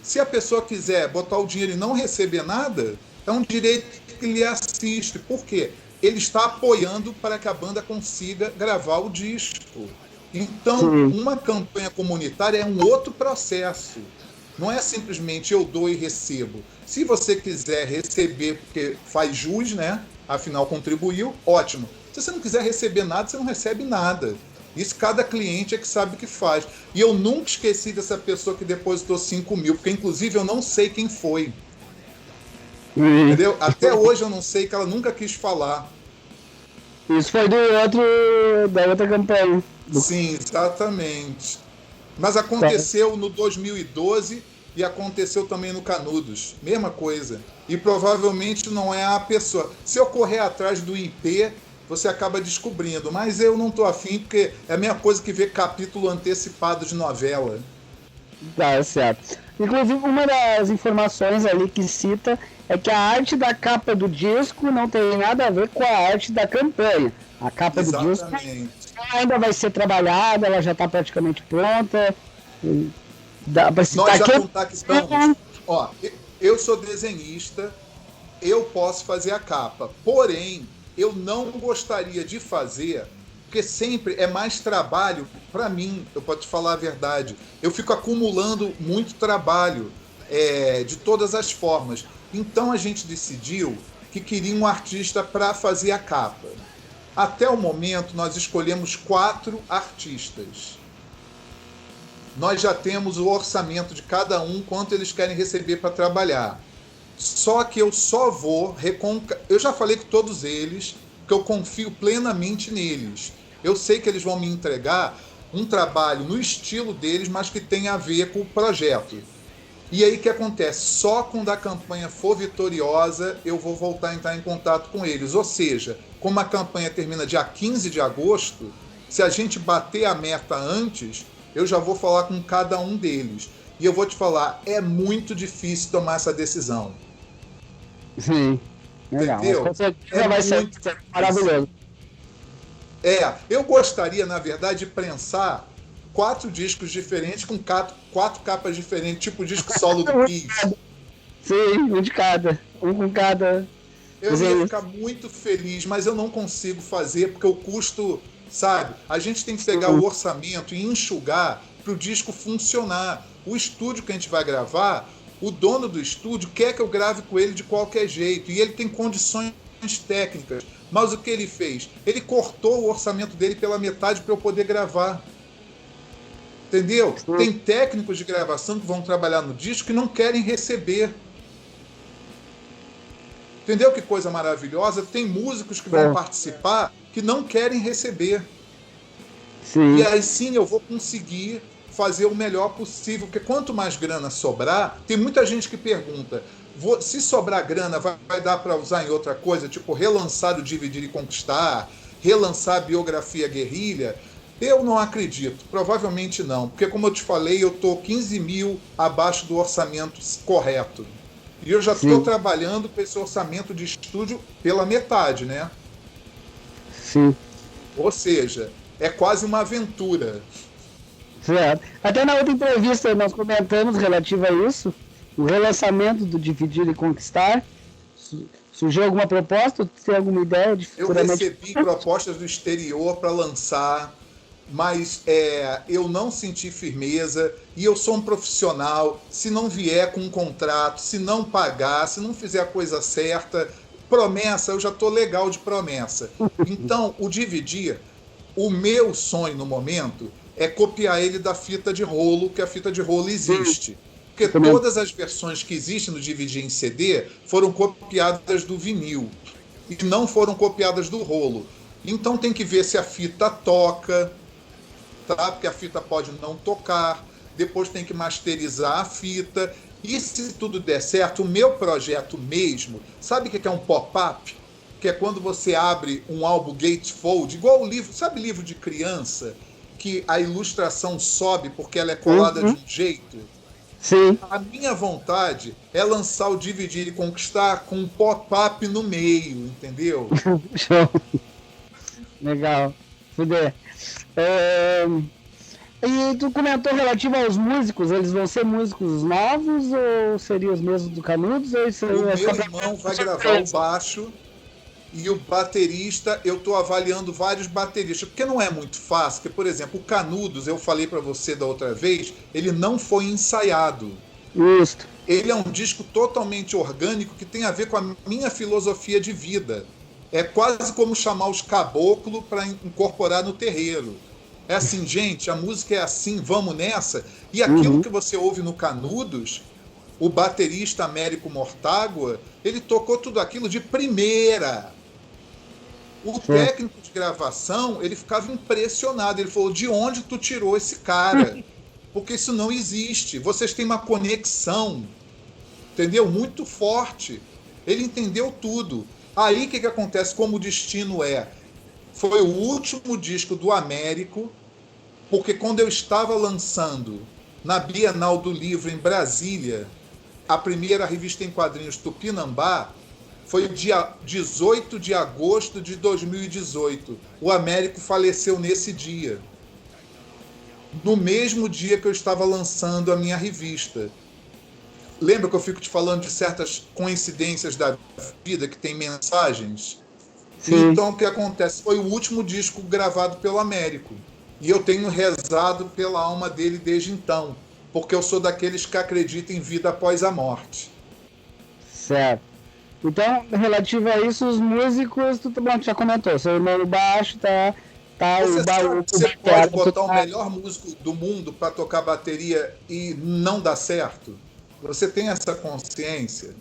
se a pessoa quiser botar o dinheiro e não receber nada, é um direito que lhe assiste. Por quê? Ele está apoiando para que a banda consiga gravar o disco. Então, uma campanha comunitária é um outro processo. Não é simplesmente eu dou e recebo. Se você quiser receber porque faz jus, né? Afinal contribuiu, ótimo. Se você não quiser receber nada, você não recebe nada. Isso cada cliente é que sabe o que faz. E eu nunca esqueci dessa pessoa que depositou 5 mil, porque inclusive eu não sei quem foi. Entendeu? Até hoje eu não sei, que ela nunca quis falar. Isso foi da outra campanha. Sim, exatamente. Mas Tá. aconteceu no 2012 e aconteceu também no Canudos. Mesma coisa. E provavelmente não é a pessoa. Se eu correr atrás do IP, você acaba descobrindo. Mas eu não estou afim, porque é a mesma coisa que ver capítulo antecipado de novela. Tá, certo. Inclusive, uma das informações ali que cita é que a arte da capa do disco não tem nada a ver com a arte da campanha. A capa do disco Exatamente. ainda vai ser trabalhada, ela já está praticamente pronta. Dá pra citar Nós já aqui. contactamos. Ó, eu sou desenhista, eu posso fazer a capa. Porém, eu não gostaria de fazer, porque sempre é mais trabalho para mim, eu posso te falar a verdade. Eu fico acumulando muito trabalho de todas as formas. Então a gente decidiu que queria um artista para fazer a capa. Até o momento, nós escolhemos 4 artistas. Nós já temos o orçamento de cada um, quanto eles querem receber para trabalhar. Só que eu só vou eu já falei com todos eles que eu confio plenamente neles. Eu sei que eles vão me entregar um trabalho no estilo deles, mas que tem a ver com o projeto. E aí o que acontece? Só quando a campanha for vitoriosa, eu vou voltar a entrar em contato com eles. Ou seja, como a campanha termina dia 15 de agosto, se a gente bater a meta antes, eu já vou falar com cada um deles. E eu vou te falar, é muito difícil tomar essa decisão. Sim, legal. Mas Entendeu? com certeza vai ser maravilhoso. Eu gostaria, na verdade, de prensar 4 discos diferentes com 4 capas diferentes, tipo disco solo do Kiss. Sim, um de cada. Um com cada. Eu ia ficar muito feliz, mas eu não consigo fazer porque o custo, sabe? A gente tem que pegar o orçamento e enxugar para o disco funcionar. O estúdio que a gente vai gravar, o dono do estúdio quer que eu grave com ele de qualquer jeito e ele tem condições técnicas. Mas o que ele fez? Ele cortou o orçamento dele pela metade para eu poder gravar. Entendeu? Tem técnicos de gravação que vão trabalhar no disco que não querem receber. Entendeu que coisa maravilhosa? Tem músicos que vão participar que não querem receber. Sim. E aí sim eu vou conseguir fazer o melhor possível, porque quanto mais grana sobrar, tem muita gente que pergunta, se sobrar grana, vai dar para usar em outra coisa, tipo relançar o Dividir e Conquistar, relançar a biografia Guerrilha? Eu não acredito, provavelmente não, porque como eu te falei, eu estou 15 mil abaixo do orçamento correto. E eu já estou trabalhando com esse orçamento de estúdio pela metade, né? Sim. Ou seja, é quase uma aventura. Certo. Até na outra entrevista nós comentamos relativo a isso, o relançamento do Dividir e Conquistar. Surgiu alguma proposta? Tem alguma ideia de futuramente? Eu recebi propostas do exterior para lançar, mas eu não senti firmeza e eu sou um profissional. Se não vier com um contrato, se não pagar, se não fizer a coisa certa, promessa, eu já estou legal de promessa. Então, o Dividir, o meu sonho no momento é copiar ele da fita de rolo, que a fita de rolo existe. Porque todas as versões que existem no Dividir em CD foram copiadas do vinil e não foram copiadas do rolo. Então tem que ver se a fita toca, tá? Porque a fita pode não tocar, depois tem que masterizar a fita. E se tudo der certo, o meu projeto mesmo, sabe o que é um pop-up? Que é quando você abre um álbum gatefold, igual o livro, sabe livro de criança? Que a ilustração sobe porque ela é colada de um jeito. Sim. A minha vontade é lançar o Dividir e Conquistar com um pop-up no meio, entendeu? Show. Legal. Fuder. E tu comentou relativo aos músicos, eles vão ser músicos novos ou seriam os mesmos do Canudos? Ou isso o meu irmão vai gravar o baixo e o baterista, eu estou avaliando vários bateristas, porque não é muito fácil, porque, por exemplo, o Canudos, eu falei para você da outra vez, ele não foi ensaiado. Justo. Ele é um disco totalmente orgânico que tem a ver com a minha filosofia de vida. É quase como chamar os caboclos para incorporar no terreiro. É assim, gente, a música é assim, vamos nessa. E aquilo Uhum. que você ouve no Canudos, o baterista Américo Mortágua, ele tocou tudo aquilo de primeira. O Sim. técnico de gravação, ele ficava impressionado. Ele falou: de onde tu tirou esse cara? Porque isso não existe. Vocês têm uma conexão, entendeu? Muito forte. Ele entendeu tudo. Aí o que acontece? Como o destino é? Foi o último disco do Américo, porque quando eu estava lançando na Bienal do Livro em Brasília, a primeira revista em quadrinhos Tupinambá, foi dia 18 de agosto de 2018. O Américo faleceu nesse dia. No mesmo dia que eu estava lançando a minha revista. Lembra que eu fico te falando de certas coincidências da vida que tem mensagens? Sim. Então o que acontece? Foi o último disco gravado pelo Américo. E eu tenho rezado pela alma dele desde então. Porque eu sou daqueles que acreditam em vida após a morte. Certo. Então, relativo a isso, os músicos, tu bom, tu já comentou, seu irmão no baixo tá Você sabe que o você pode batera, tu botar o tá. melhor músico do mundo para tocar bateria e não dar certo? Você tem essa consciência?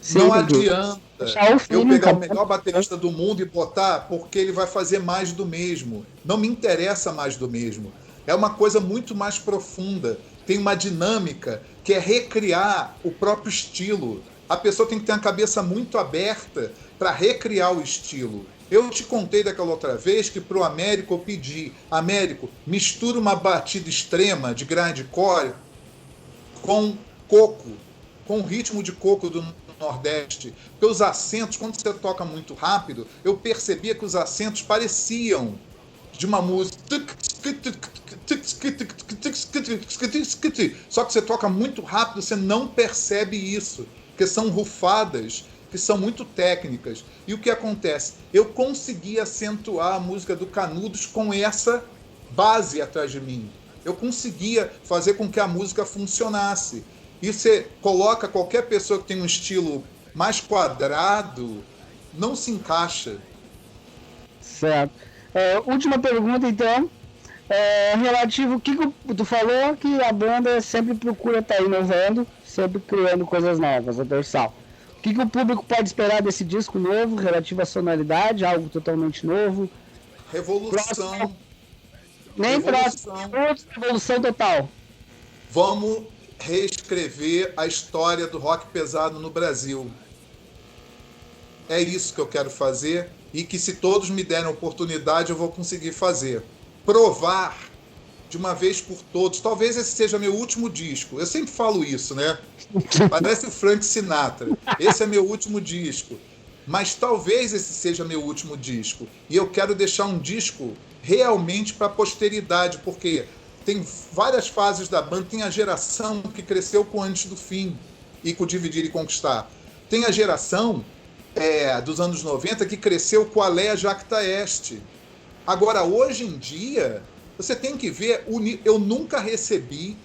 Sim, Não tem que adianta deixar o eu feeling, pegar o cada melhor baterista do mundo e botar porque ele vai fazer mais do mesmo. Não me interessa mais do mesmo. É uma coisa muito mais profunda. Tem uma dinâmica que é recriar o próprio estilo. A pessoa tem que ter uma cabeça muito aberta para recriar o estilo. Eu te contei daquela outra vez que para o Américo eu pedi: Américo, mistura uma batida extrema de grindcore com coco, com o ritmo de coco do Nordeste. Porque os acentos, quando você toca muito rápido, eu percebia que os acentos pareciam de uma música. Só que você toca muito rápido, você não percebe isso, porque são rufadas que são muito técnicas. E o que acontece? Eu consegui acentuar a música do Canudos com essa base atrás de mim. Eu conseguia fazer com que a música funcionasse. E você coloca qualquer pessoa que tem um estilo mais quadrado, não se encaixa. certo. Última pergunta, então. Relativo, o que tu falou que a banda sempre procura estar inovando, sempre criando coisas novas, a Dorsal. O que o público pode esperar desse disco novo, relativo à sonoridade, algo totalmente novo? Próximo, Revolução, nem próximo, revolução. evolução total. Vamos reescrever a história do rock pesado no Brasil. É isso que eu quero fazer e que, se todos me derem oportunidade, eu vou conseguir fazer. Provar de uma vez por todos. Talvez esse seja meu último disco. Eu sempre falo isso, né? Parece o Frank Sinatra. Esse é meu último disco. Mas talvez esse seja meu último disco. E eu quero deixar um disco realmente para a posteridade, porque tem várias fases da banda. Tem a geração que cresceu com Antes do Fim e com Dividir e Conquistar. Tem a geração dos anos 90 que cresceu com a Lea Jacta Este. Agora, hoje em dia, você tem que ver, eu nunca recebi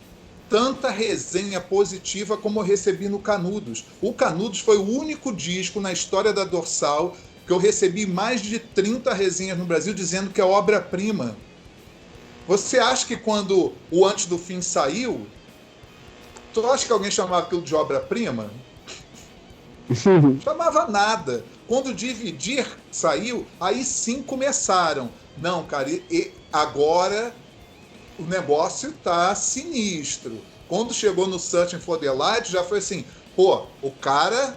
tanta resenha positiva como eu recebi no Canudos. O Canudos foi o único disco na história da Dorsal que eu recebi mais de 30 resenhas no Brasil dizendo que é obra-prima. Você acha que quando o Antes do Fim saiu, tu acha que alguém chamava aquilo de obra-prima? Chamava nada. Quando o Dividir saiu, aí sim começaram. Não, cara, agora o negócio tá sinistro. Quando chegou no Searching for the Light, já foi assim, pô, o cara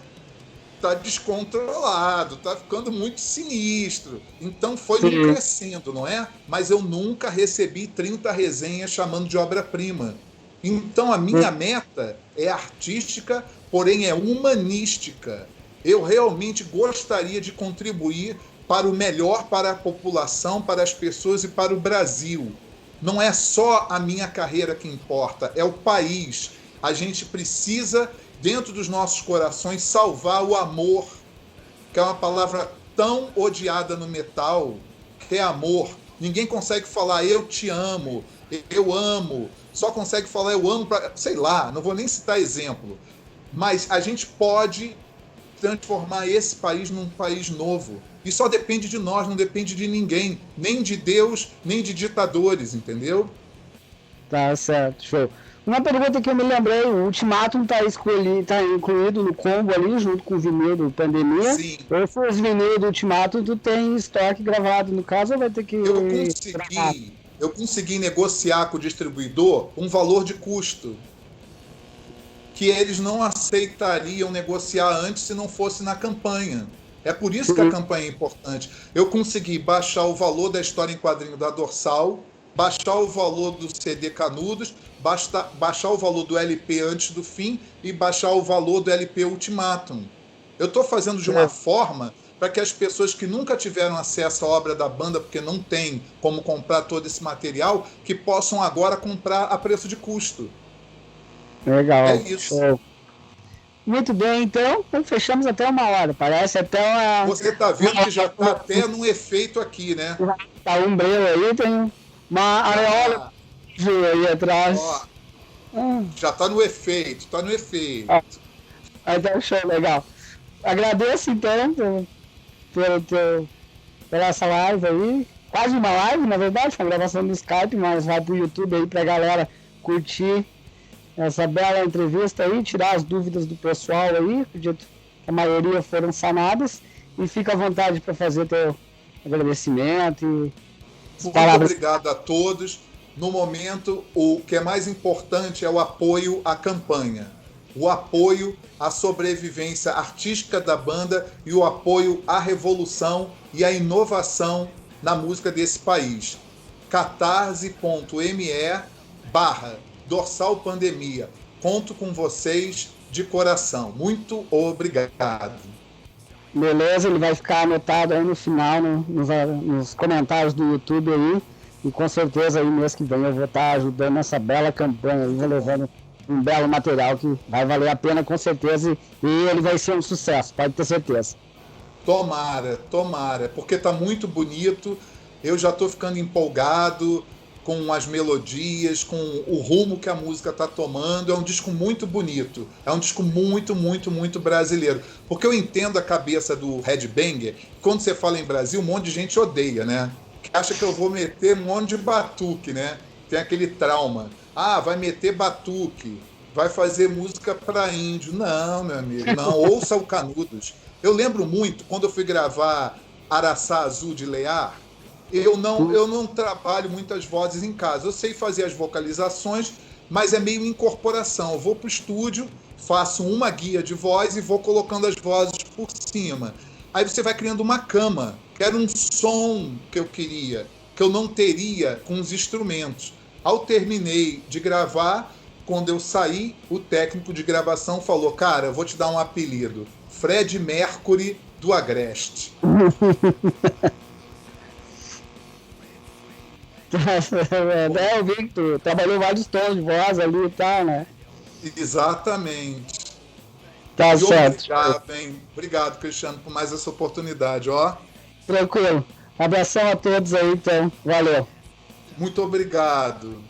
tá descontrolado, tá ficando muito sinistro. Então foi num Sim. crescendo, não é? Mas eu nunca recebi 30 resenhas chamando de obra-prima. Então a minha meta é artística, porém é humanística. Eu realmente gostaria de contribuir para o melhor para a população, para as pessoas e para o Brasil. Não é só a minha carreira que importa, é o país. A gente precisa, dentro dos nossos corações, salvar o amor, que é uma palavra tão odiada no metal, que é amor. Ninguém consegue falar eu te amo, eu amo. Só consegue falar eu amo para, sei lá, não vou nem citar exemplo. Mas a gente pode transformar esse país num país novo. E só depende de nós, não depende de ninguém, nem de Deus, nem de ditadores, entendeu? Tá certo, show. Uma pergunta que eu me lembrei, o Ultimatum tá incluído no combo ali, junto com o vinil do Pandemia. Sim. Ou se os vinil do Ultimatum, tu tem estoque gravado no caso, ou vai ter que... Eu consegui negociar com o distribuidor um valor de custo que eles não aceitariam negociar antes se não fosse na campanha. É por isso que a campanha é importante. Eu consegui baixar o valor da história em quadrinho da Dorsal, baixar o valor do CD Canudos, baixar o valor do LP Antes do Fim e baixar o valor do LP Ultimatum. Eu estou fazendo de uma forma para que as pessoas que nunca tiveram acesso à obra da banda, porque não tem como comprar todo esse material, que possam agora comprar a preço de custo. Legal. É isso. Show. Muito bem, então fechamos até 1 hora. Parece até uma... Você está vendo que já está até num efeito aqui, né? Tá um breu aí, tem uma areola aí atrás. Ó, já está no efeito, está no efeito. Então, show, legal. Agradeço, então, por essa live aí. Quase uma live, na verdade, uma gravação no Skype, mas vai pro YouTube aí pra galera curtir essa bela entrevista aí, tirar as dúvidas do pessoal aí. Acredito que a maioria foram sanadas. E fica à vontade para fazer teu agradecimento. Muito obrigado a todos. No momento, o que é mais importante é o apoio à campanha, o apoio à sobrevivência artística da banda e o apoio à revolução e à inovação na música desse país. catarse.me/Dorsal Pandemia. Conto com vocês de coração. Muito obrigado. Beleza, ele vai ficar anotado aí no final, nos comentários do YouTube aí. E com certeza aí mês que vem eu vou estar ajudando nessa bela campanha aí, vou levando um belo material que vai valer a pena com certeza e ele vai ser um sucesso, pode ter certeza. Tomara, porque tá muito bonito, eu já tô ficando empolgado com as melodias, com o rumo que a música tá tomando. É um disco muito bonito, é um disco muito, muito, muito brasileiro, porque eu entendo a cabeça do headbanger. Quando você fala em Brasil, um monte de gente odeia, né? Que acha que eu vou meter um monte de batuque, né? Tem aquele trauma. Ah, vai meter batuque, vai fazer música para índio. Não, meu amigo, não. Ouça o Canudos. Eu lembro muito, quando eu fui gravar Araçá Azul de Lear, eu não trabalho muitas vozes em casa. Eu sei fazer as vocalizações, mas é meio incorporação. Eu vou pro estúdio, faço uma guia de voz e vou colocando as vozes por cima. Aí você vai criando uma cama, que era um som que eu queria, que eu não teria com os instrumentos. Ao terminei de gravar, quando eu saí, o técnico de gravação falou: cara, eu vou te dar um apelido, Fred Mercury do Agreste. Eu vi que tu trabalhou vários tons de voz ali e tal, né? Exatamente. Tá certo. Obrigado, hein? Obrigado, Cristiano, por mais essa oportunidade, ó. Tranquilo. Abração a todos aí, então. Valeu. Muito obrigado.